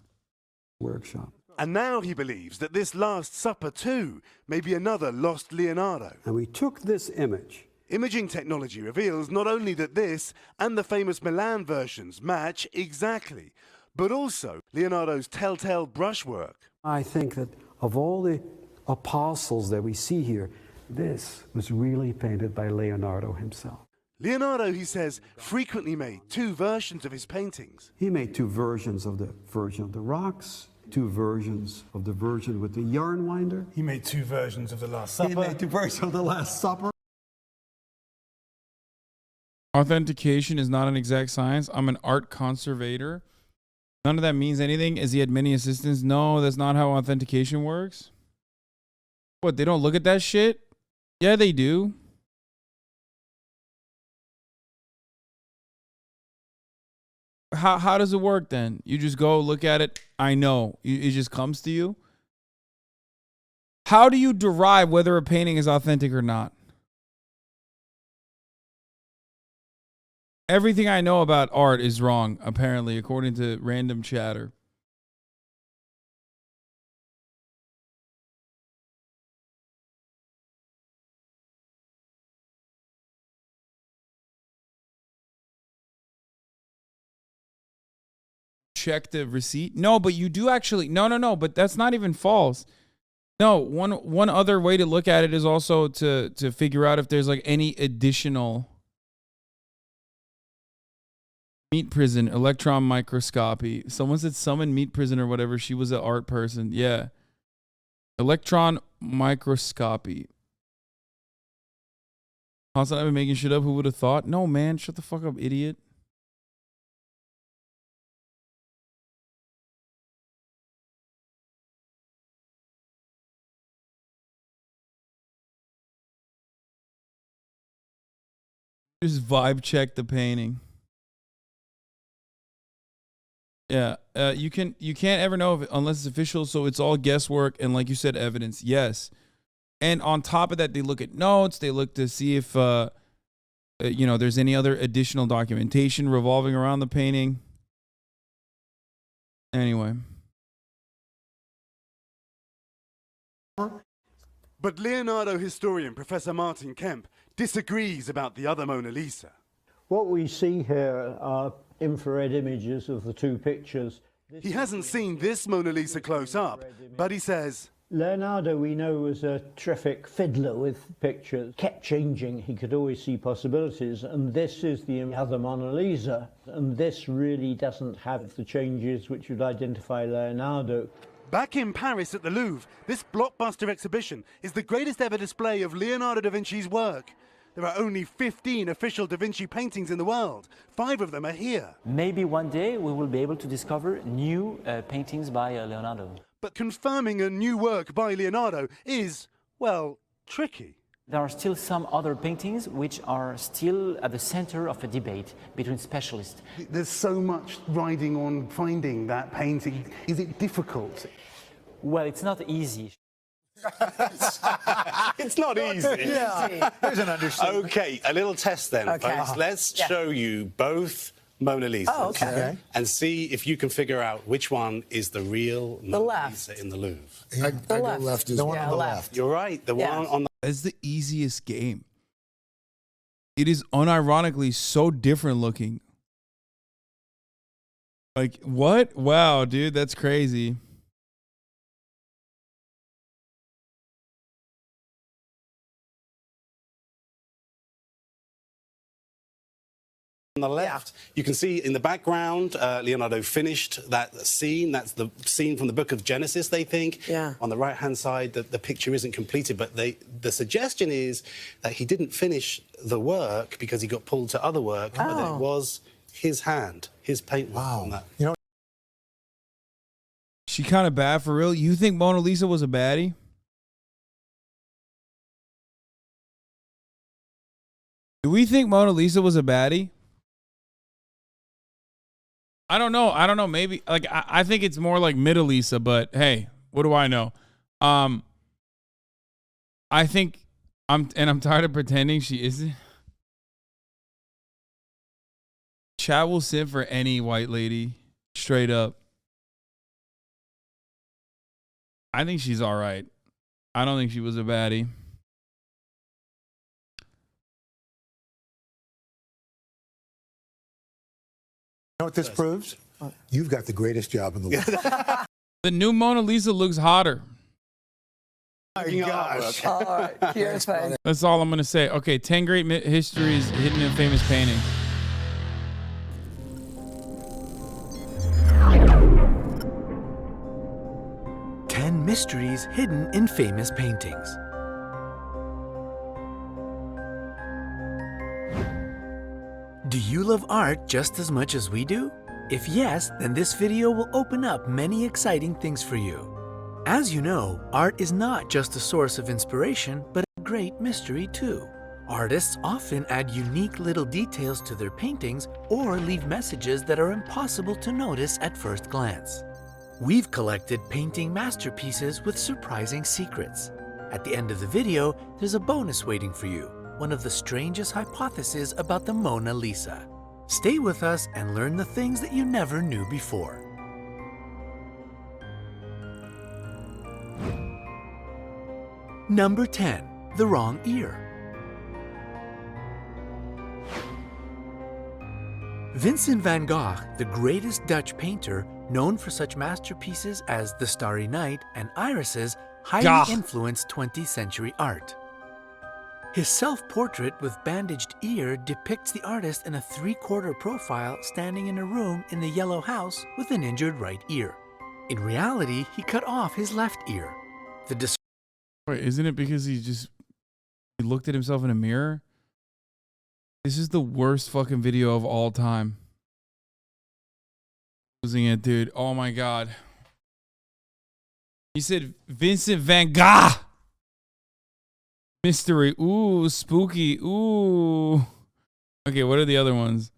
Workshop. And now he believes that this Last Supper too may be another lost Leonardo. And we took this image. Imaging technology reveals not only that this and the famous Milan versions match exactly, but also Leonardo's telltale brushwork. I think that of all the apostles that we see here, this was really painted by Leonardo himself. Leonardo, he says, frequently made two versions of his paintings. He made two versions of the Virgin of the Rocks, two versions of the Virgin with the yarn winder. He made two versions of the Last Supper. He made two versions of the Last Supper. Authentication is not an exact science. I'm an art conservator. None of that means anything. As he had many assistants? No, that's not how authentication works. What, they don't look at that shit? Yeah, they do. How does it work then? You just go look at it. I know. It just comes to you. How do you derive whether a painting is authentic or not? Everything I know about art is wrong, apparently, according to random chatter. Check the receipt. No, but you do actually. No. But that's not even false. No, one other way to look at it is also to figure out if there's like any additional meat prison, electron microscopy. Someone said summon meat prison or whatever. She was an art person. Yeah. Electron microscopy. Hasan, I've been making shit up. Who would have thought? No, man. Shut the fuck up, idiot. Just vibe check the painting. Yeah, you can't ever know if unless it's official, so it's all guesswork and like you said, evidence. Yes, and on top of that, they look at notes. They look to see if there's any other additional documentation revolving around the painting. Anyway. But Leonardo historian Professor Martin Kemp disagrees about the other Mona Lisa. What we see here are infrared images of the two pictures. He hasn't seen this Mona Lisa close up, but he says, Leonardo, we know, was a terrific fiddler with pictures, kept changing, he could always see possibilities, and this is the other Mona Lisa, and this really doesn't have the changes which would identify Leonardo. Back in Paris at the Louvre, this blockbuster exhibition is the greatest ever display of Leonardo da Vinci's work. There are only 15 official Da Vinci paintings in the world. 5 of them are here. Maybe one day we will be able to discover new paintings by Leonardo. But confirming a new work by Leonardo is, well, tricky. There are still some other paintings which are still at the center of a debate between specialists. There's so much riding on finding that painting. Is it difficult? Well, it's not easy. It's not easy. Yeah, there's an understanding. Okay, a little test then, folks. Let's show you both Mona Lisas and see if you can figure out which one is the real Mona Lisa in the Louvre. I go left as the one on the left. You're right, the one on the... That's the easiest game. It is unironically so different looking. Like, what? Wow, dude, that's crazy. On the left, you can see in the background, Leonardo finished that scene. That's the scene from the book of Genesis, they think. Yeah. On the right-hand side, the picture isn't completed, but the suggestion is that he didn't finish the work because he got pulled to other work, but it was his hand, his paintwork on that. You know, She kind of bad for real. You think Mona Lisa was a baddie? Do we think Mona Lisa was a baddie? I don't know. Maybe like I think it's more like Middle Lisa, but hey, what do I know? I think I'm tired of pretending she isn't. Chat will sit for any white lady, straight up. I think she's all right. I don't think she was a baddie. what this proves? You've got the greatest job in the world. The new Mona Lisa looks hotter. Oh my gosh. All right, here's fine. That's all I'm going to say. Okay, 10 great histories hidden in famous paintings. Mysteries hidden in famous paintings. Do you love art just as much as we do? If yes, then this video will open up many exciting things for you. As you know, art is not just a source of inspiration, but a great mystery too. Artists often add unique little details to their paintings or leave messages that are impossible to notice at first glance. We've collected painting masterpieces with surprising secrets. At the end of the video, there's a bonus waiting for you, one of the strangest hypotheses about the Mona Lisa. Stay with us and learn the things that you never knew before. Number 10. The wrong ear. Vincent van Gogh, the greatest Dutch painter, known for such masterpieces as The Starry Night and Irises, highly influenced 20th century art. His self-portrait with bandaged ear depicts the artist in a three-quarter profile standing in a room in the yellow house with an injured right ear. In reality, he cut off his left ear. Wait, isn't it because he looked at himself in a mirror? This is the worst fucking video of all time. Losing it, dude. Oh my God. He said Vincent van Gogh. Mystery. Ooh, spooky. Ooh. Okay, what are the other ones?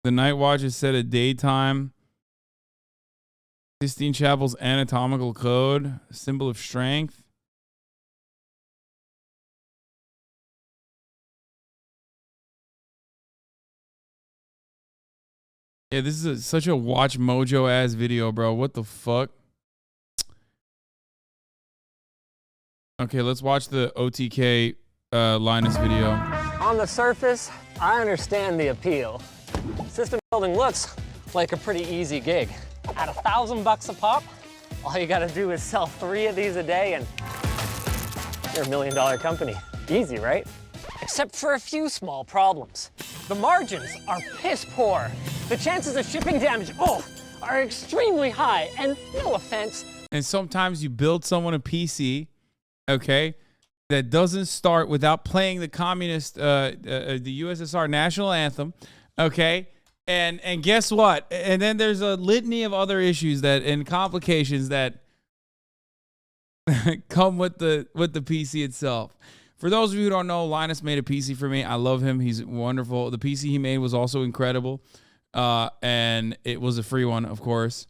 The Night Watch is set at daytime. Sistine Chapel's anatomical code. Symbol of strength. Yeah, this is such a Watch Mojo ass video, bro. What the fuck? Okay, let's watch the OTK Linus video. On the surface, I understand the appeal. System building looks like a pretty easy gig. At $1,000 a pop, all you gotta do is sell 3 of these a day and you're $1 million company. Easy, right? Except for a few small problems. The margins are piss poor. The chances of shipping damage, are extremely high, and no offense. And sometimes you build someone a PC, okay, that doesn't start without playing the the USSR national anthem, okay, and guess what? And then there's a litany of other issues and complications that come with the PC itself. For those of you who don't know, Linus made a PC for me. I love him. He's wonderful. The PC he made was also incredible. And it was a free one, of course.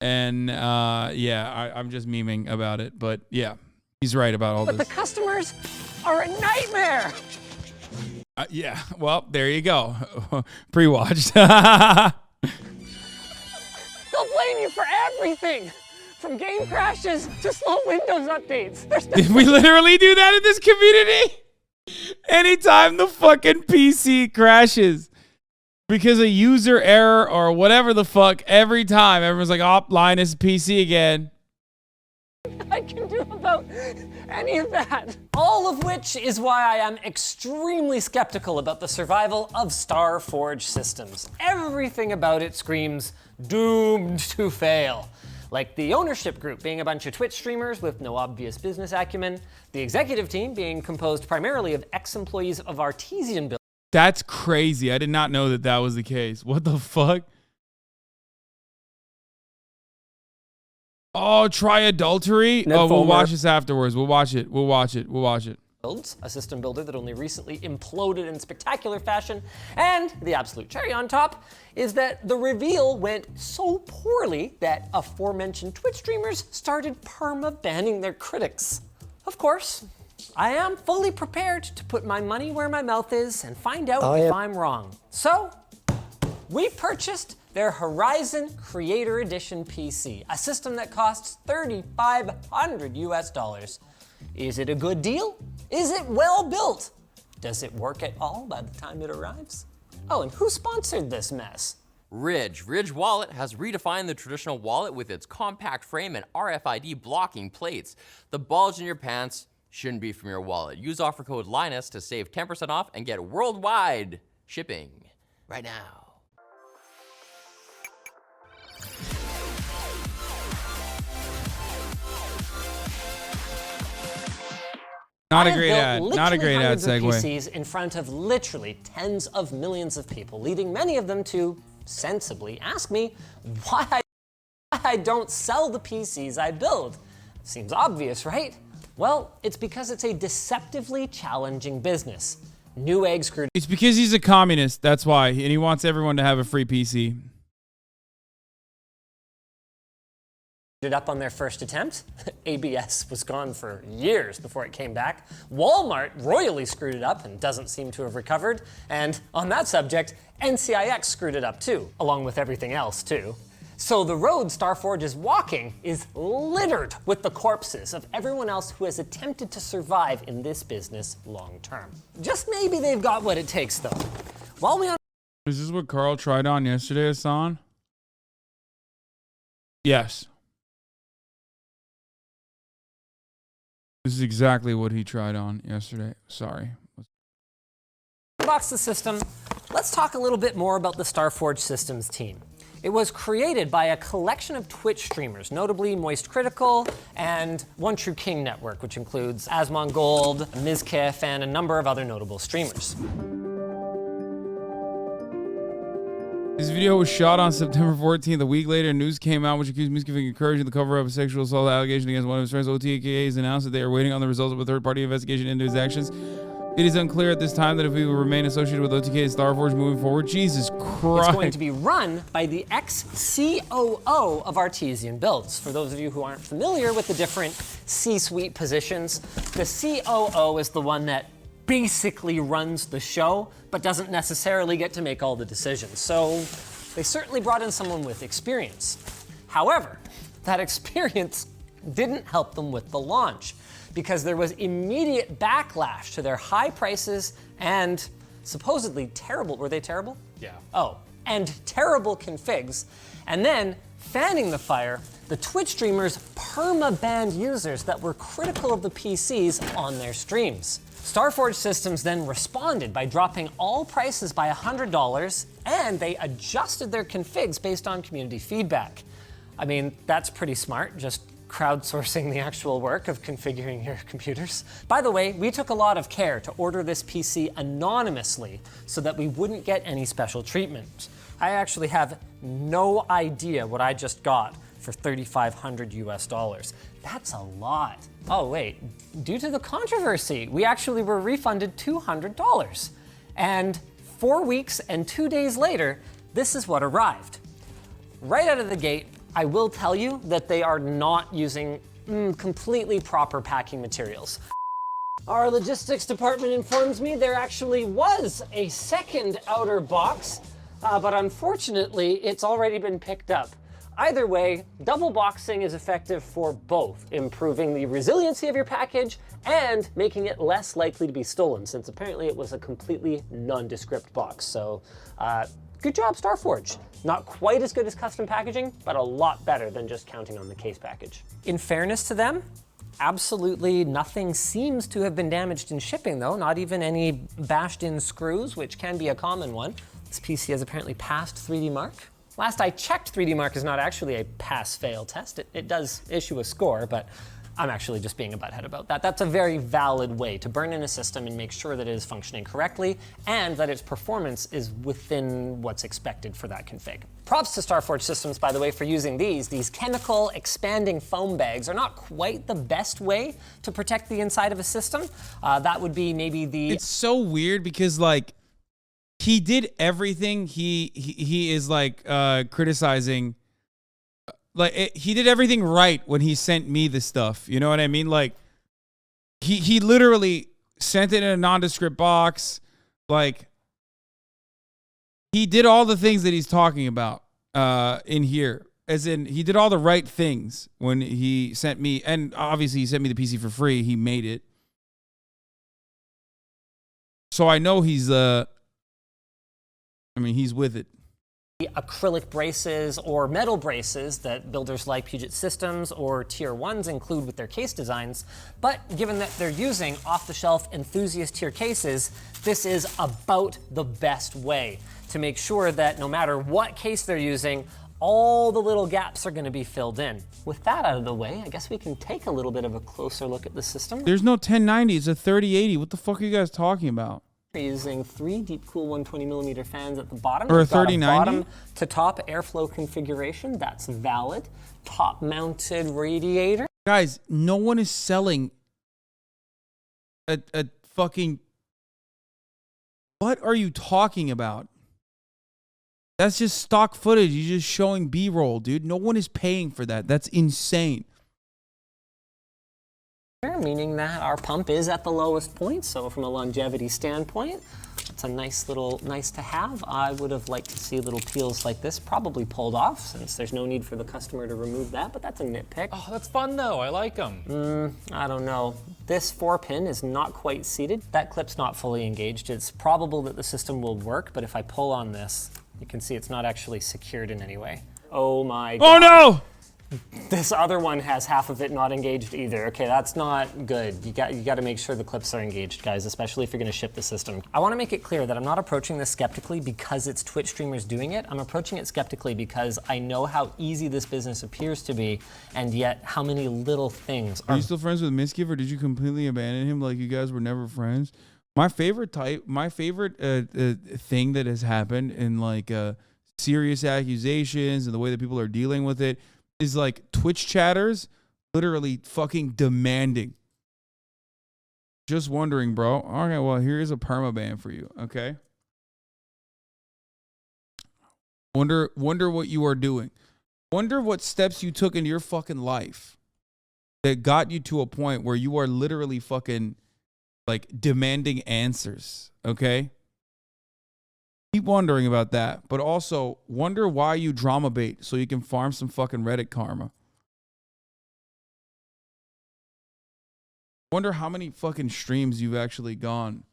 And yeah, I'm just memeing about it. But yeah, he's right about all this. But the customers are a nightmare. Yeah, well, there you go. Pre-watched. They'll blame you for everything. From game crashes to slow Windows updates. Did we literally do that in this community? Anytime the fucking PC crashes because of user error or whatever the fuck, every time everyone's like, oh, Linus PC again. I can do about any of that. All of which is why I am extremely skeptical about the survival of Starforge systems. Everything about it screams doomed to fail. Like the ownership group being a bunch of Twitch streamers with no obvious business acumen, the executive team being composed primarily of ex-employees of Artesian Build. That's crazy. I did not know that was the case. What the fuck? Oh, try adultery? We'll watch this afterwards. We'll watch it. Builds, a system builder that only recently imploded in spectacular fashion. And the absolute cherry on top is that the reveal went so poorly that aforementioned Twitch streamers started perma-banning their critics. Of course, I am fully prepared to put my money where my mouth is and find out if I'm wrong. So, we purchased their Horizon Creator Edition PC, a system that costs $3,500 US. Is it a good deal? Is it well built? Does it work at all by the time it arrives? Oh, and who sponsored this mess? Ridge. Ridge Wallet has redefined the traditional wallet with its compact frame and RFID blocking plates. The bulge in your pants shouldn't be from your wallet. Use offer code Linus to save 10% off and get worldwide shipping right now. Not a great ad. Not a great ad segue. PCs in front of literally tens of millions of people, leading many of them to sensibly ask me why I don't sell the PCs I build. Seems obvious, right? Well, it's because it's a deceptively challenging business. Newegg screwed It's because he's a communist. That's why. And he wants everyone to have a free PC. it up on their first attempt. ABS was gone for years before it came back. Walmart royally screwed it up and doesn't seem to have recovered. And on that subject, NCIX screwed it up too, along with everything else too. So the road Starforge is walking is littered with the corpses of everyone else who has attempted to survive in this business long term. Just maybe they've got what it takes though. While we on Is this what Carl tried on yesterday, Hasan? Yes. This is exactly what he tried on yesterday. Sorry. unbox the system, let's talk a little bit more about the Starforge Systems team. It was created by a collection of Twitch streamers, notably Moist Critical and One True King Network, which includes Asmongold, Mizkif, and a number of other notable streamers. This video was shot on September 14th. A week later, news came out which accused Mizkif of encouraging the cover-up of a sexual assault allegation against one of his friends. OTKA has announced that they are waiting on the results of a third-party investigation into his actions. It is unclear at this time that if he will remain associated with OTK and Starforge moving forward. Jesus Christ. It's going to be run by the ex-COO of Artesian Builds. For those of you who aren't familiar with the different C-suite positions, the COO is the one that basically runs the show, but doesn't necessarily get to make all the decisions. So they certainly brought in someone with experience. However, that experience didn't help them with the launch, because there was immediate backlash to their high prices and supposedly terrible, were they terrible? Yeah. Oh, and terrible configs. And then, fanning the fire, the Twitch streamers perma-banned users that were critical of the PCs on their streams. Starforge Systems then responded by dropping all prices by $100, and they adjusted their configs based on community feedback. I mean, that's pretty smart, just crowdsourcing the actual work of configuring your computers. By the way, we took a lot of care to order this PC anonymously so that we wouldn't get any special treatment. I actually have no idea what I just got for $3,500 US. That's a lot. Oh wait, due to the controversy, we actually were refunded $200. And 4 weeks and 2 days later, this is what arrived. Right out of the gate, I will tell you that they are not using completely proper packing materials. Our logistics department informs me there actually was a second outer box, but unfortunately, it's already been picked up. Either way, double boxing is effective for both improving the resiliency of your package and making it less likely to be stolen, since apparently it was a completely nondescript box. So, good job, Starforge. Not quite as good as custom packaging, but a lot better than just counting on the case package. In fairness to them, absolutely nothing seems to have been damaged in shipping though, not even any bashed in screws, which can be a common one. This PC has apparently passed 3D Mark. Last I checked, 3D Mark is not actually a pass-fail test. It does issue a score, but I'm actually just being a butthead about that. That's a very valid way to burn in a system and make sure that it is functioning correctly and that its performance is within what's expected for that config. Props to Starforge Systems, by the way, for using these. These chemical expanding foam bags are not quite the best way to protect the inside of a system. That would be maybe the... It's so weird because, like, he did everything he is, like, criticizing. Like, he did everything right when he sent me the stuff. You know what I mean? Like, he literally sent it in a nondescript box. Like, he did all the things that he's talking about in here. As in, he did all the right things when he sent me. And obviously, he sent me the PC for free. He made it. So I know he's, he's with it. Acrylic braces or metal braces that builders like Puget Systems or Tier 1s include with their case designs, but given that they're using off-the-shelf enthusiast tier cases, this is about the best way to make sure that no matter what case they're using, all the little gaps are going to be filled in. With that out of the way, I guess we can take a little bit of a closer look at the system. There's no 1090, it's a 3080. What the fuck are you guys talking about? Using 3 Deepcool 120mm fans at the bottom. Or a 3090? Bottom to top airflow configuration, that's valid. Top mounted radiator. Guys, no one is selling a fucking... What are you talking about? That's just stock footage. You're just showing B-roll, dude. No one is paying for that. That's insane. Meaning that our pump is at the lowest point, so from a longevity standpoint, it's a nice to have. I would have liked to see little peels like this probably pulled off, since there's no need for the customer to remove that, but that's a nitpick. Oh, that's fun though, I like them. I don't know. This 4-pin is not quite seated. That clip's not fully engaged. It's probable that the system will work, but if I pull on this, you can see it's not actually secured in any way. Oh my God. Oh no! This other one has half of it not engaged either. Okay, that's not good. You got to make sure the clips are engaged, guys, especially if you're going to ship the system. I want to make it clear that I'm not approaching this skeptically because it's Twitch streamers doing it. I'm approaching it skeptically because I know how easy this business appears to be, and yet how many little things Are you still friends with Miskiv, or did you completely abandon him like you guys were never friends? My favorite thing that has happened in like serious accusations and the way that people are dealing with it is like Twitch chatters literally fucking demanding. Just wondering, bro. Okay, well, here's a permaban for you, okay? Wonder what you are doing. Wonder what steps you took in your fucking life that got you to a point where you are literally fucking like demanding answers, okay? Keep wondering about that, but also wonder why you drama bait so you can farm some fucking Reddit karma. Wonder how many fucking streams you've actually gone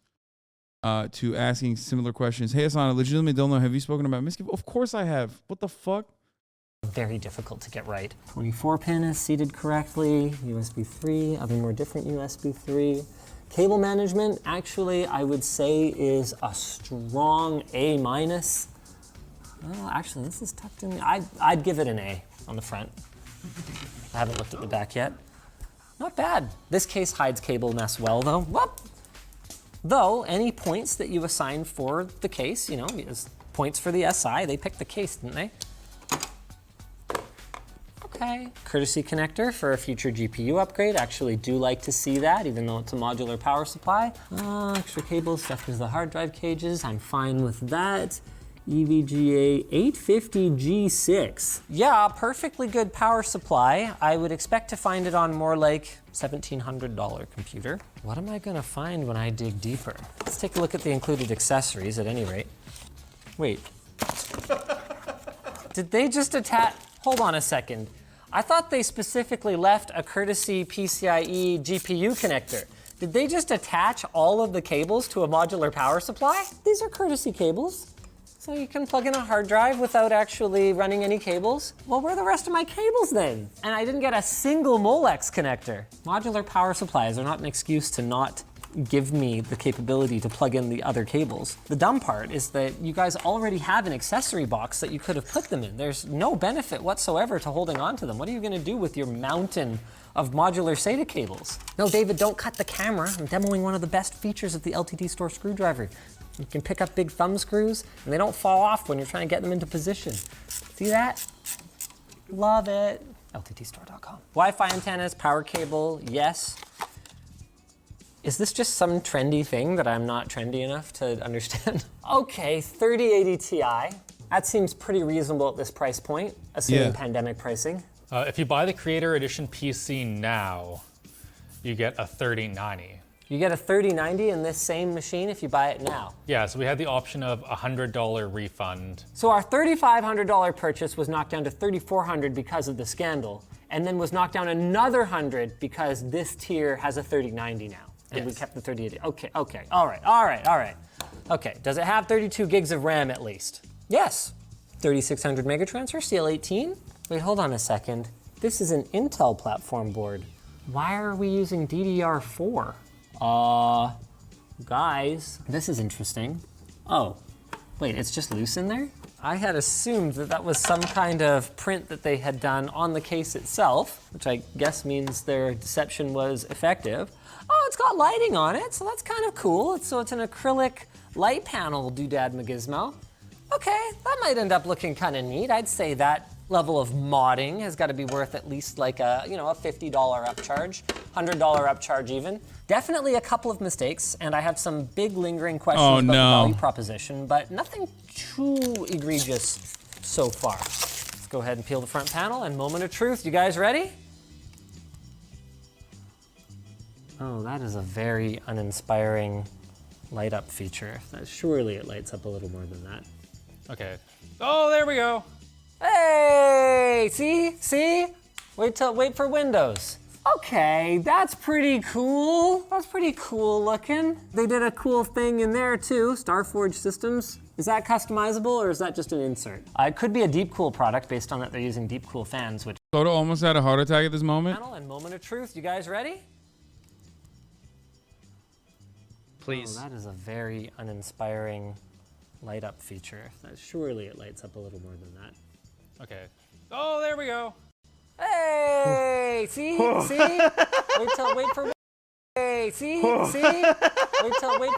to asking similar questions. Hey, Hasan, I legitimately don't know. Have you spoken about Miskiv? Of course I have. What the fuck? very difficult to get right. 24-pin is seated correctly. USB 3, other more different USB 3. Cable management, actually, I would say is a strong A-. Oh, actually, this is tucked in. I'd give it an A on the front. I haven't looked at the back yet. Not bad. This case hides cable mess well, though. Whoop! Though, any points that you assign for the case, you know, is points for the SI. They picked the case, didn't they? Okay. Courtesy connector for a future GPU upgrade. Actually do like to see that, even though it's a modular power supply. Extra cables, stuff is the hard drive cages. I'm fine with that. EVGA 850G6. Yeah, perfectly good power supply. I would expect to find it on more like $1,700 computer. What am I gonna find when I dig deeper? Let's take a look at the included accessories at any rate. Wait. Did they just attach? Hold on a second. I thought they specifically left a courtesy PCIe GPU connector. Did they just attach all of the cables to a modular power supply? These are courtesy cables. So you can plug in a hard drive without actually running any cables? Well, where are the rest of my cables then? And I didn't get a single Molex connector. Modular power supplies are not an excuse to not give me the capability to plug in the other cables. The dumb part is that you guys already have an accessory box that you could have put them in. There's no benefit whatsoever to holding on to them. What are you gonna do with your mountain of modular SATA cables? No, David, don't cut the camera. I'm demoing one of the best features of the LTD Store screwdriver. You can pick up big thumb screws and they don't fall off when you're trying to get them into position. See that? Love it. LTDstore.com. Wi-Fi antennas, power cable, yes. Is this just some trendy thing that I'm not trendy enough to understand? Okay, 3080 Ti. That seems pretty reasonable at this price point, assuming pandemic pricing. If you buy the Creator Edition PC now, you get a 3090. You get a 3090 in this same machine if you buy it now. Yeah, so we had the option of a $100 refund. So our $3,500 purchase was knocked down to $3,400 because of the scandal, and then was knocked down another $100 because this tier has a 3090 now. And we kept the 3080. Okay, all right. Okay, does it have 32 gigs of RAM at least? Yes. 3600 Megatransfer, CL18. Wait, hold on a second. This is an Intel platform board. Why are we using DDR4? Guys, this is interesting. Oh, wait, it's just loose in there? I had assumed that that was some kind of print that they had done on the case itself, which I guess means their deception was effective. Oh, it's got lighting on it, so that's kind of cool. So it's an acrylic light panel doodad Magismo. Okay, that might end up looking kind of neat. I'd say that level of modding has got to be worth at least like a, you know, a $50 upcharge, $100 upcharge even. Definitely a couple of mistakes, and I have some big lingering questions about the value proposition, but nothing too egregious so far. Let's go ahead and peel the front panel, and moment of truth. You guys ready? Oh, that is a very uninspiring light up feature. Surely it lights up a little more than that. Okay. Oh, there we go. Hey, see? Wait for Windows. Okay, that's pretty cool. That's pretty cool looking. They did a cool thing in there too, Starforge Systems. Is that customizable or is that just an insert? It could be a Deep Cool product based on that they're using Deep Cool fans, which... Soda almost had a heart attack at this moment. And moment of truth, you guys ready? Please. Oh, that is a very uninspiring light up feature. Surely it lights up a little more than that. Okay. Oh, there we go. Hey, see? Wait for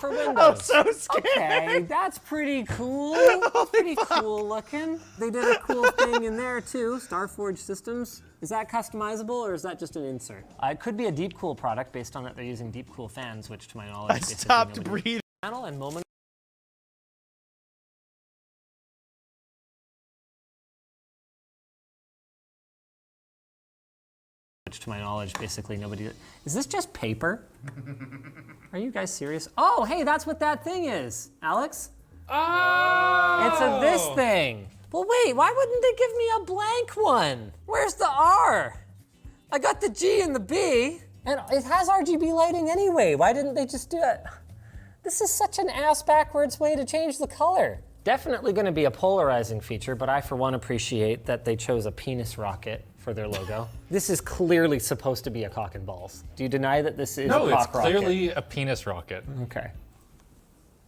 Windows. I'm so scared. Okay, that's pretty cool. That's pretty cool looking. They did a cool thing in there too, Starforge Systems. Is that customizable or is that just an insert? It could be a Deep Cool product based on that they're using Deep Cool fans, which to my knowledge... I stopped breathing. Channel and moment. Which to my knowledge, basically nobody... Is this just paper? Are you guys serious? Oh, hey, that's what that thing is, Alex. Oh! It's this thing. Well, wait, why wouldn't they give me a blank one? Where's the R? I got the G and the B, and it has RGB lighting anyway. Why didn't they just do it? This is such an ass-backwards way to change the color. Definitely gonna be a polarizing feature, but I, for one, appreciate that they chose a penis rocket for their logo. This is clearly supposed to be a cock and balls. Do you deny that this is a cock rocket? No, it's clearly a penis rocket. Okay.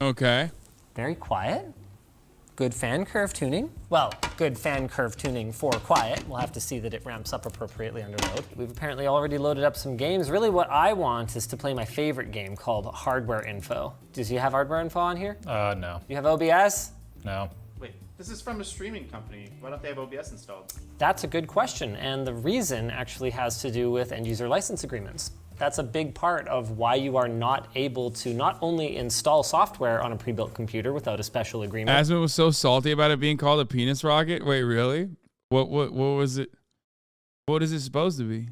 Okay. Very quiet. Good fan curve tuning. Well, good fan curve tuning for quiet. We'll have to see that it ramps up appropriately under load. We've apparently already loaded up some games. Really what I want is to play my favorite game called Hardware Info. Does you have Hardware Info on here? No. You have OBS? No. Wait, this is from a streaming company. Why don't they have OBS installed? That's a good question, and the reason actually has to do with end user license agreements. That's a big part of why you are not able to not only install software on a pre-built computer without a special agreement. Asmund was so salty about it being called a penis rocket. Wait, really? What was it? What is it supposed to be?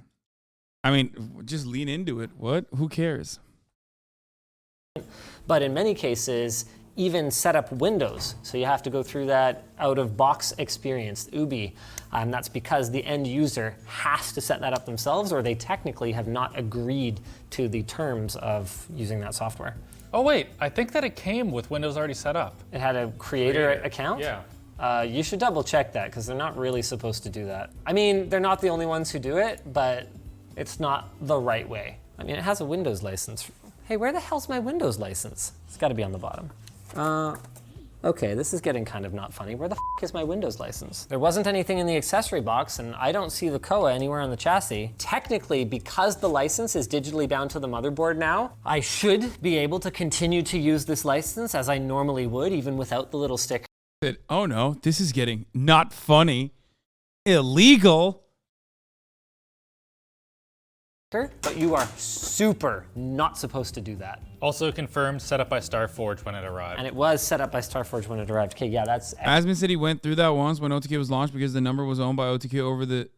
I mean, just lean into it. What? Who cares? But in many cases, even set up Windows. So you have to go through that out-of-box experience, UBI. That's because the end user has to set that up themselves, or they technically have not agreed to the terms of using that software. Oh wait, I think that it came with Windows already set up. It had a creator account? Yeah. You should double check that, because they're not really supposed to do that. I mean, they're not the only ones who do it, but it's not the right way. I mean, it has a Windows license. Hey, where the hell's my Windows license? It's gotta be on the bottom. Okay, this is getting kind of not funny. Where the f is my Windows license? There wasn't anything in the accessory box, and I don't see the COA anywhere on the chassis. Technically, because the license is digitally bound to the motherboard now, I should be able to continue to use this license as I normally would, even without the little sticker. Oh no, this is getting not funny. Illegal. But you are super not supposed to do that. Also confirmed, set up by Starforge when it arrived. And it was set up by Starforge when it arrived. Okay, yeah, that's... Asmund said he went through that once when OTK was launched because the number was owned by OTK over the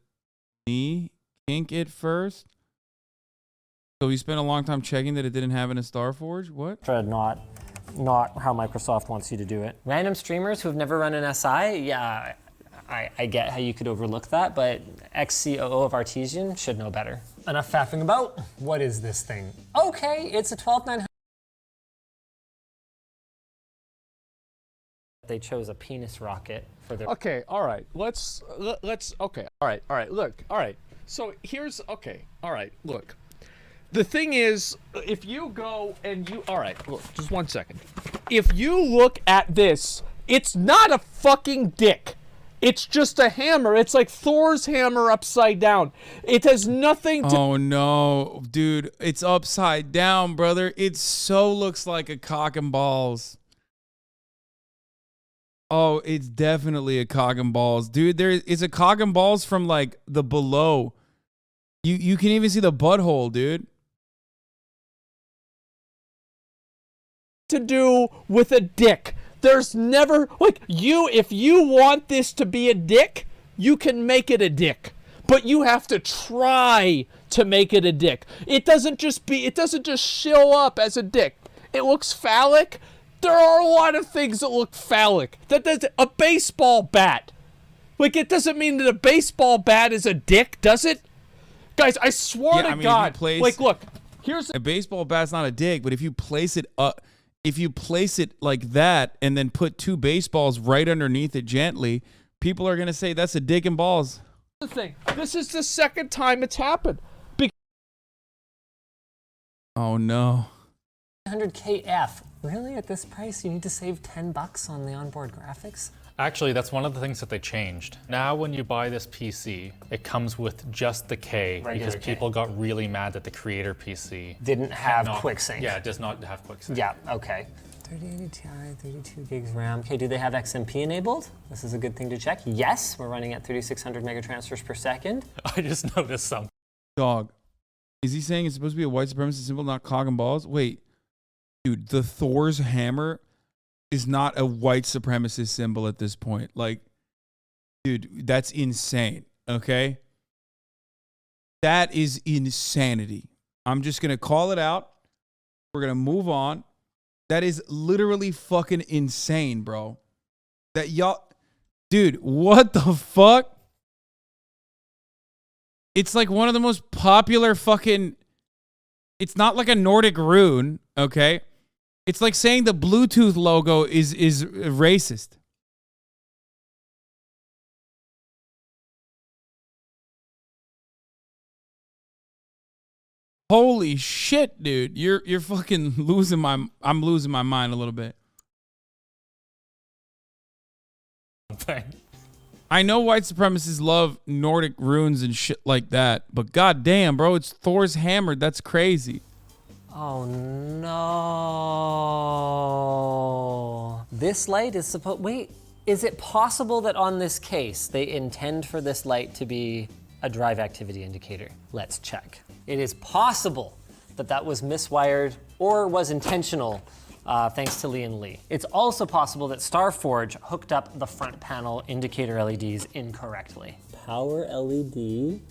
knee kink it first. So he spent a long time checking that it didn't have in a Starforge? What? Not how Microsoft wants you to do it. Random streamers who have never run an SI, yeah, I get how you could overlook that, but ex-COO of Artesian should know better. Enough faffing about. What is this thing? Okay, it's a 12900. They chose a penis rocket for their... Okay, all right. Let's okay. All right. Look, all right. So here's okay. All right. Look. The thing is, if you go and you all right, look, just 1 second. If you look at this, it's not a fucking dick. It's just a hammer. It's like Thor's hammer upside down. It has nothing to... Oh, no. Dude, it's upside down, brother. It so looks like a cock and balls. Oh, it's definitely a cock and balls, dude. There is a cock and balls from like the below. You can even see the butthole, dude. To do with a dick. There's never, like, if you want this to be a dick, you can make it a dick. But you have to try to make it a dick. It doesn't just show up as a dick. It looks phallic. There are a lot of things that look phallic. A baseball bat. Like, it doesn't mean that a baseball bat is a dick, does it? Guys, I swear to God. Like, look, here's a baseball bat's not a dick, but if you place it like that and then put two baseballs right underneath it gently, people are gonna say that's a dick and balls. the thing. This is the second time it's happened. Oh no. 100KF. Really? At this price, you need to save $10 on the onboard graphics? Actually, that's one of the things that they changed. Now when you buy this PC, it comes with just the K because people got really mad that the creator PC didn't have QuickSync. Yeah, it does not have QuickSync. Yeah, okay. 3080 Ti, 32 gigs RAM. Okay, do they have XMP enabled? This is a good thing to check. Yes, we're running at 3,600 megatransfers per second. I just noticed something. Dog. Is he saying it's supposed to be a white supremacist symbol, not cock and balls? Wait. Dude, the Thor's hammer is not a white supremacist symbol at this point. Like, dude, that's insane, okay? That is insanity. I'm just going to call it out. We're going to move on. That is literally fucking insane, bro. That y'all... Dude, what the fuck? It's like one of the most popular fucking... It's not like a Nordic rune, okay? It's like saying the Bluetooth logo is racist. Holy shit, dude. You're fucking losing I'm losing my mind a little bit. I know white supremacists love Nordic runes and shit like that, but goddamn, bro, it's Thor's hammer. That's crazy. Oh no. This light is supposed... Wait, is it possible that on this case they intend for this light to be a drive activity indicator? Let's check. It is possible that that was miswired or was intentional, thanks to Lee and Lee. It's also possible that Starforge hooked up the front panel indicator LEDs incorrectly. Power LED?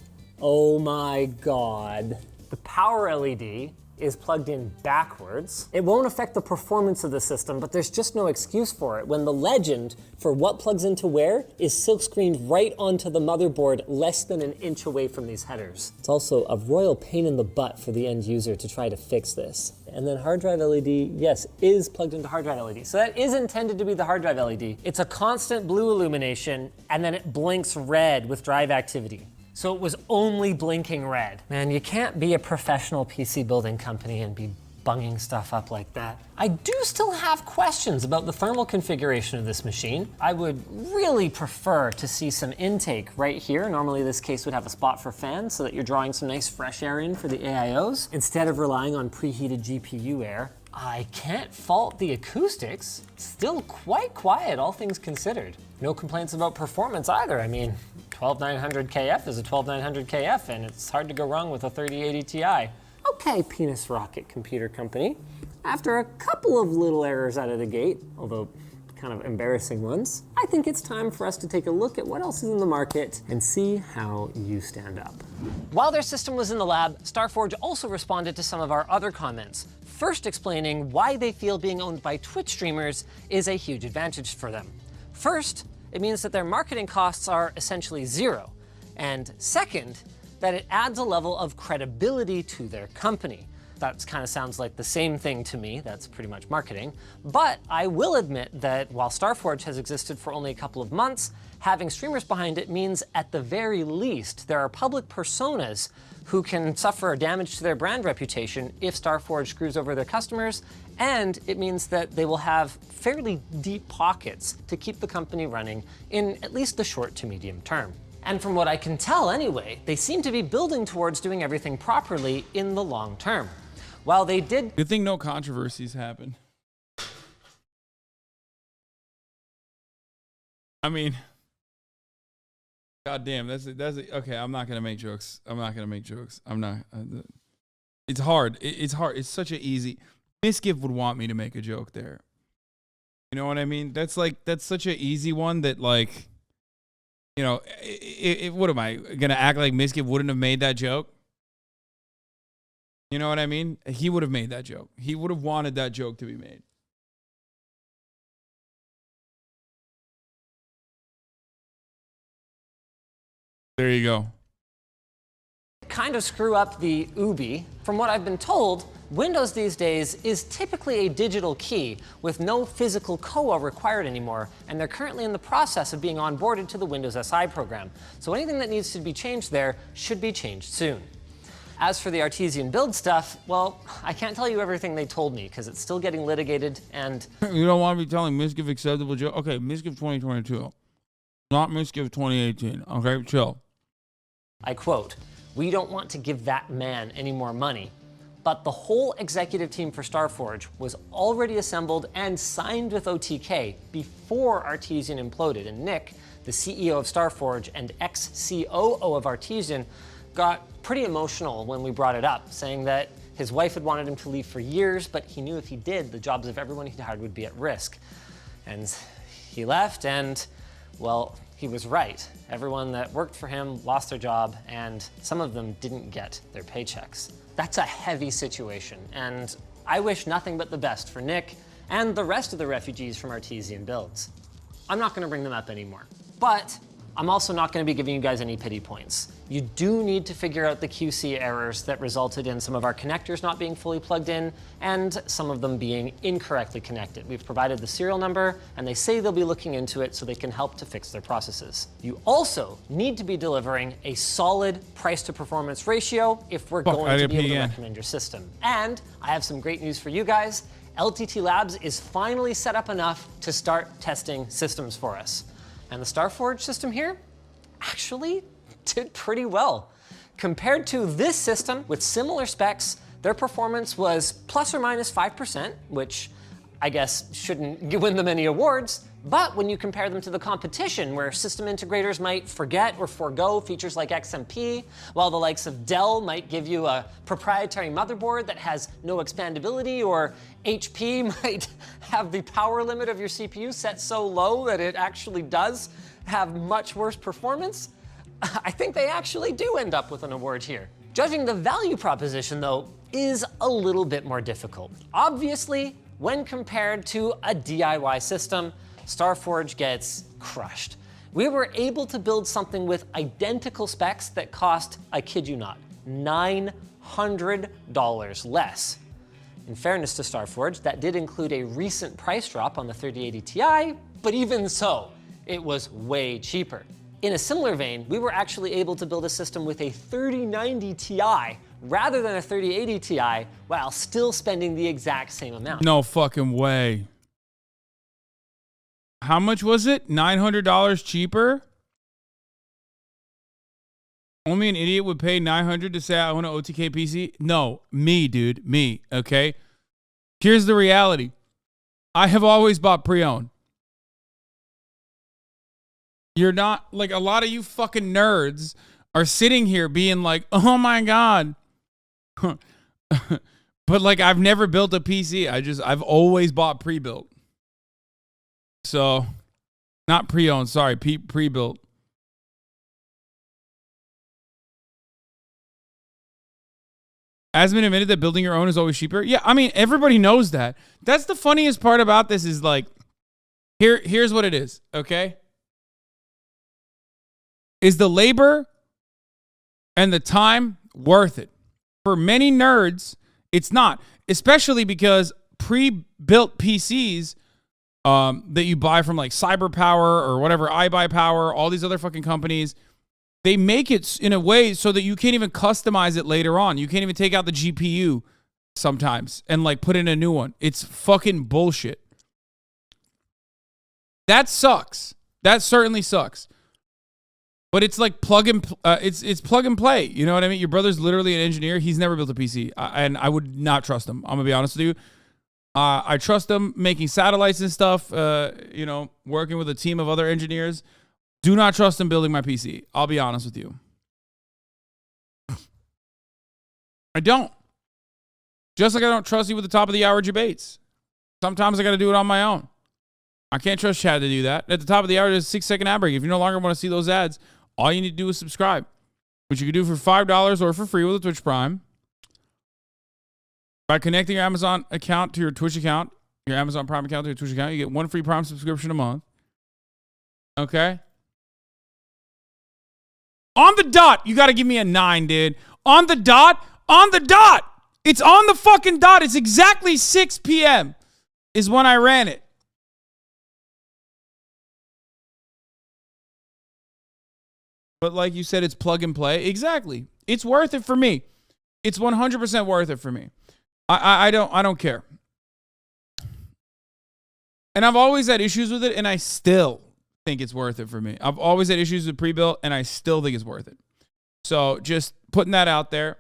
Oh my God. The power LED is plugged in backwards. It won't affect the performance of the system, but there's just no excuse for it when the legend for what plugs into where is silkscreened right onto the motherboard less than an inch away from these headers. It's also a royal pain in the butt for the end user to try to fix this. And then hard drive LED, yes, is plugged into hard drive LED. So that is intended to be the hard drive LED. It's a constant blue illumination, and then it blinks red with drive activity. So it was only blinking red. Man, you can't be a professional PC building company and be bunging stuff up like that. I do still have questions about the thermal configuration of this machine. I would really prefer to see some intake right here. Normally this case would have a spot for fans so that you're drawing some nice fresh air in for the AIOs instead of relying on preheated GPU air. I can't fault the acoustics. Still quite quiet, all things considered. No complaints about performance either. I mean, 12900KF is a 12900KF, and it's hard to go wrong with a 3080 Ti. Okay, Penis Rocket Computer Company. After a couple of little errors out of the gate, although kind of embarrassing ones, I think it's time for us to take a look at what else is in the market and see how you stand up. While their system was in the lab, Starforge also responded to some of our other comments, first explaining why they feel being owned by Twitch streamers is a huge advantage for them. First, it means that their marketing costs are essentially zero. And second, that it adds a level of credibility to their company. That kind of sounds like the same thing to me. That's pretty much marketing. But I will admit that while Starforge has existed for only a couple of months, having streamers behind it means at the very least there are public personas who can suffer damage to their brand reputation if Starforge screws over their customers, and it means that they will have fairly deep pockets to keep the company running in at least the short to medium term. And from what I can tell anyway, they seem to be building towards doing everything properly in the long term. While they did... Good thing no controversies happen. I mean, goddamn, that's okay. I'm not gonna make jokes. I'm not. It's hard. It's hard. It's such an easy. Misgive would want me to make a joke there. You know what I mean? That's such an easy one that like, you know, what am I gonna act like Misgive wouldn't have made that joke? You know what I mean? He would have made that joke. He would have wanted that joke to be made. There you go. Kind of screw up the UBI. From what I've been told, Windows these days is typically a digital key with no physical COA required anymore, and they're currently in the process of being onboarded to the Windows SI program. So anything that needs to be changed there should be changed soon. As for the Artesian build stuff, well, I can't tell you everything they told me because it's still getting litigated and... You don't want to be telling Misgive acceptable joke? Okay, Misgive 2022. Not Misgive 2018. Okay, chill. I quote, "We don't want to give that man any more money." But the whole executive team for Starforge was already assembled and signed with OTK before Artesian imploded. And Nick, the CEO of Starforge and ex-COO of Artesian, got pretty emotional when we brought it up, saying that his wife had wanted him to leave for years, but he knew if he did, the jobs of everyone he'd hired would be at risk. And he left, and, well, he was right. Everyone that worked for him lost their job, and some of them didn't get their paychecks. That's a heavy situation, and I wish nothing but the best for Nick and the rest of the refugees from Artesian builds. I'm not gonna bring them up anymore, but I'm also not gonna be giving you guys any pity points. You do need to figure out the QC errors that resulted in some of our connectors not being fully plugged in and some of them being incorrectly connected. We've provided the serial number and they say they'll be looking into it so they can help to fix their processes. You also need to be delivering a solid price to performance ratio if we're going to be able to recommend your system. And I have some great news for you guys. LTT Labs is finally set up enough to start testing systems for us. And the Starforge system here actually did pretty well. Compared to this system with similar specs, their performance was plus or minus 5%, which I guess shouldn't win them any awards. But when you compare them to the competition, where system integrators might forget or forego features like XMP, while the likes of Dell might give you a proprietary motherboard that has no expandability, or HP might have the power limit of your CPU set so low that it actually does have much worse performance, I think they actually do end up with an award here. Judging the value proposition, though, is a little bit more difficult. Obviously, when compared to a DIY system, Starforge gets crushed. We were able to build something with identical specs that cost, I kid you not, $900 less. In fairness to Starforge, that did include a recent price drop on the 3080 Ti, but even so, it was way cheaper. In a similar vein, we were actually able to build a system with a 3090 Ti rather than a 3080 Ti while still spending the exact same amount. No fucking way. How much was it? $900 cheaper? Only an idiot would pay $900 to say I want an OTK PC? No, me, dude, me, okay? Here's the reality. I have always bought pre-owned. You're not, like, a lot of you fucking nerds are sitting here being like, oh my God. But like, I've never built a PC. I've always bought pre-built. So, not pre-owned, sorry, pre-built. Asmin admitted that building your own is always cheaper. Yeah, I mean, everybody knows that. That's the funniest part about this is like, here's what it is, okay? Is the labor and the time worth it? For many nerds, it's not, especially because pre-built PCs that you buy from like CyberPower or whatever, iBuyPower, all these other fucking companies, they make it in a way so that you can't even customize it later on. You can't even take out the GPU sometimes and like put in a new one. It's fucking bullshit. That sucks. That certainly sucks. But it's like plug and play. You know what I mean? Your brother's literally an engineer. He's never built a PC, and I would not trust him. I'm gonna be honest with you. I trust them making satellites and stuff, you know, working with a team of other engineers. Do not trust them building my PC. I'll be honest with you. I don't. Just like I don't trust you with the top of the hour debates. Sometimes I got to do it on my own. I can't trust Chad to do that. At the top of the hour, there's a 6-second ad break. If you no longer want to see those ads, all you need to do is subscribe, which you can do for $5 or for free with a Twitch Prime. By connecting your Amazon account to your Twitch account, your Amazon Prime account to your Twitch account, you get 1 free Prime subscription a month. Okay? On the dot, you got to give me a 9, dude. On the dot. It's on the fucking dot. It's exactly 6 p.m. is when I ran it. But like you said, it's plug and play. Exactly. It's worth it for me. It's 100% worth it for me. I don't care. And I've always had issues with it, and I still think it's worth it for me. I've always had issues with pre-built, and I still think it's worth it. So just putting that out there.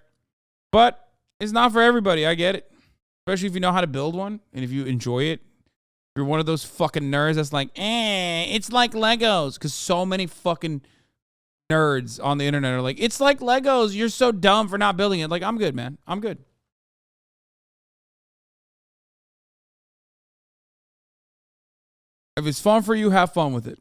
But it's not for everybody. I get it. Especially if you know how to build one, and if you enjoy it. If you're one of those fucking nerds that's like, it's like Legos. Because so many fucking nerds on the internet are like, it's like Legos. You're so dumb for not building it. Like, I'm good, man. I'm good. If it's fun for you, have fun with it.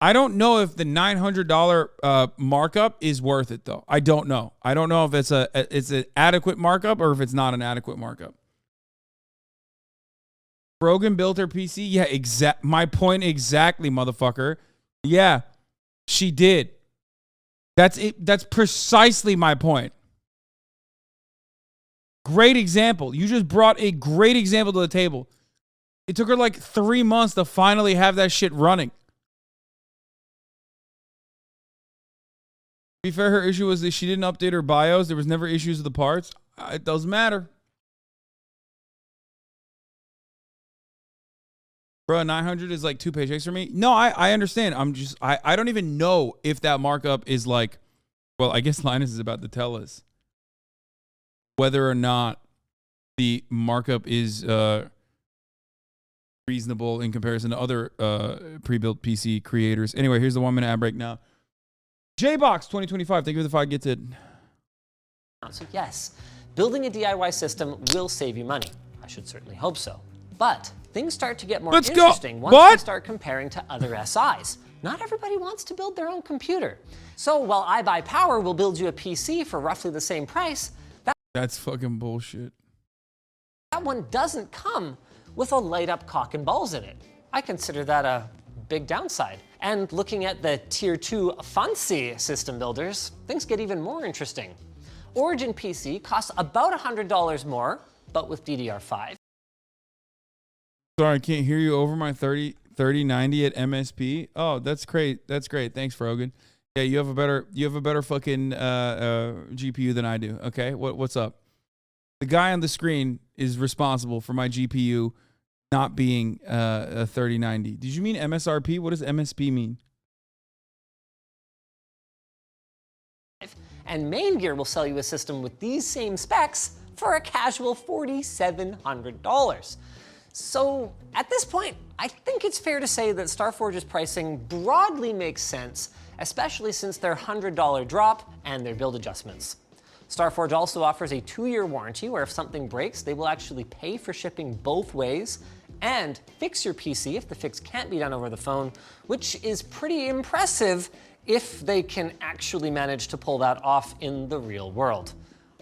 I don't know if the $900 markup is worth it, though. I don't know. I don't know if it's an adequate markup or if it's not an adequate markup. Brogan built her PC? Yeah, my point exactly, motherfucker. Yeah, she did. That's it. That's precisely my point. Great example. You just brought a great example to the table. It took her like 3 months to finally have that shit running. To be fair, her issue was that she didn't update her BIOS. There was never issues with the parts. It doesn't matter. Bro, 900 is like 2 paychecks for me. No, I understand. I don't even know if that markup is like, well, I guess Linus is about to tell us whether or not the markup is reasonable in comparison to other pre-built PC creators. Anyway, here's the 1 minute ad break now. JBox 2025, thank you for the 5 gets it. So yes, building a DIY system will save you money. I should certainly hope so. But things start to get more interesting once you start comparing to other SIs. Not everybody wants to build their own computer. So while iBuyPower will build you a PC for roughly the same price, that's fucking bullshit. That one doesn't come with a light up cock and balls in it. I consider that a big downside. And looking at the tier 2 fancy system builders, things get even more interesting. Origin PC costs about $100 more, but with DDR5. Sorry, I can't hear you over my 3090 at MSP. Oh, that's great. That's great. Thanks, Frogan. Yeah, you have a better fucking GPU than I do. Okay, what's up? The guy on the screen is responsible for my GPU not being a 3090. Did you mean MSRP? What does MSP mean? And Main Gear will sell you a system with these same specs for a casual $4,700. So at this point, I think it's fair to say that Starforge's pricing broadly makes sense, especially since their $100 drop and their build adjustments. Starforge also offers a 2-year warranty where if something breaks, they will actually pay for shipping both ways and fix your PC if the fix can't be done over the phone, which is pretty impressive if they can actually manage to pull that off in the real world.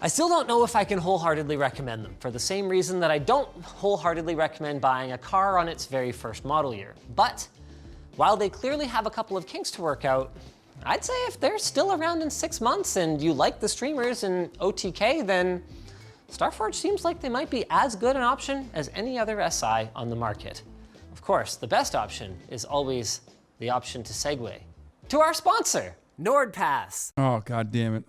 I still don't know if I can wholeheartedly recommend them, for the same reason that I don't wholeheartedly recommend buying a car on its very first model year. But while they clearly have a couple of kinks to work out, I'd say if they're still around in 6 months and you like the streamers and OTK, then Starforge seems like they might be as good an option as any other SI on the market. Of course, the best option is always the option to segue to our sponsor, NordPass. Oh, God damn it.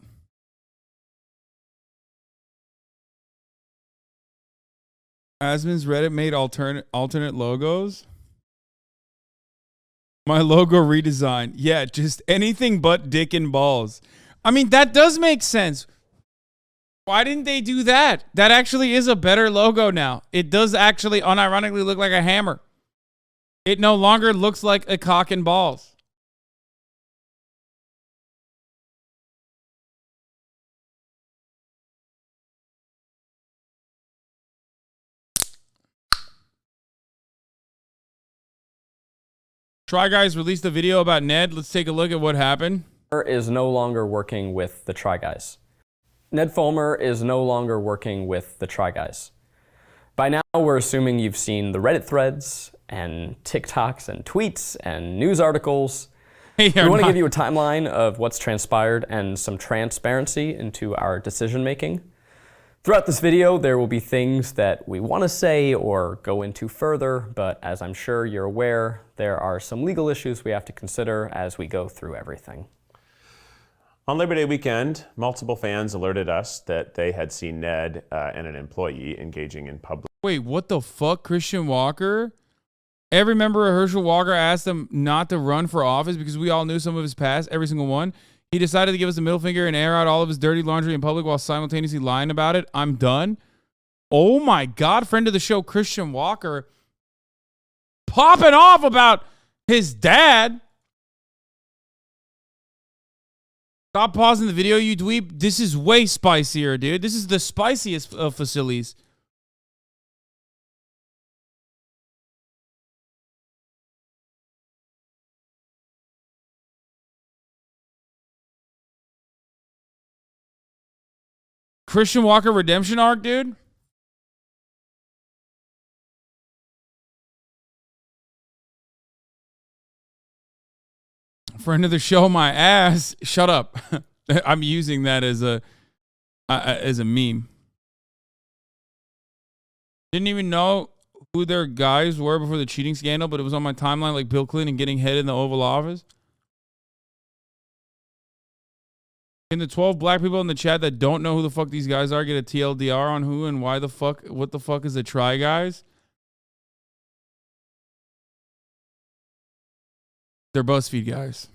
Asmon's Reddit made alternate logos. My logo redesign. Yeah, just anything but dick and balls. I mean, that does make sense. Why didn't they do that? That actually is a better logo now. It does actually unironically look like a hammer. It no longer looks like a cock and balls. Try Guys released a video about Ned. Let's take a look at what happened. Is no longer working with the Try Guys. Ned Fulmer is no longer working with the Try Guys. By now, we're assuming you've seen the Reddit threads and TikToks and tweets and news articles. We want to give you a timeline of what's transpired and some transparency into our decision making. Throughout this video, there will be things that we want to say or go into further, but as I'm sure you're aware, there are some legal issues we have to consider as we go through everything. On Labor Day weekend, multiple fans alerted us that they had seen Ned and an employee engaging in public. Wait, what the fuck? Christian Walker? Every member of Herschel Walker asked him not to run for office because we all knew some of his past, every single one. He decided to give us a middle finger and air out all of his dirty laundry in public while simultaneously lying about it. I'm done. Oh my God, friend of the show, Christian Walker, popping off about his dad. Stop pausing the video, you dweeb. This is way spicier, dude. This is the spiciest of facilities. Christian Walker redemption arc, dude. Friend of the show, my ass. Shut up. I'm using that as a meme. Didn't even know who their guys were before the cheating scandal, but it was on my timeline like Bill Clinton getting head in the Oval Office. Can the 12 black people in the chat that don't know who the fuck these guys are get a TLDR on who and why the fuck, what the fuck is a Try Guys? They're BuzzFeed guys.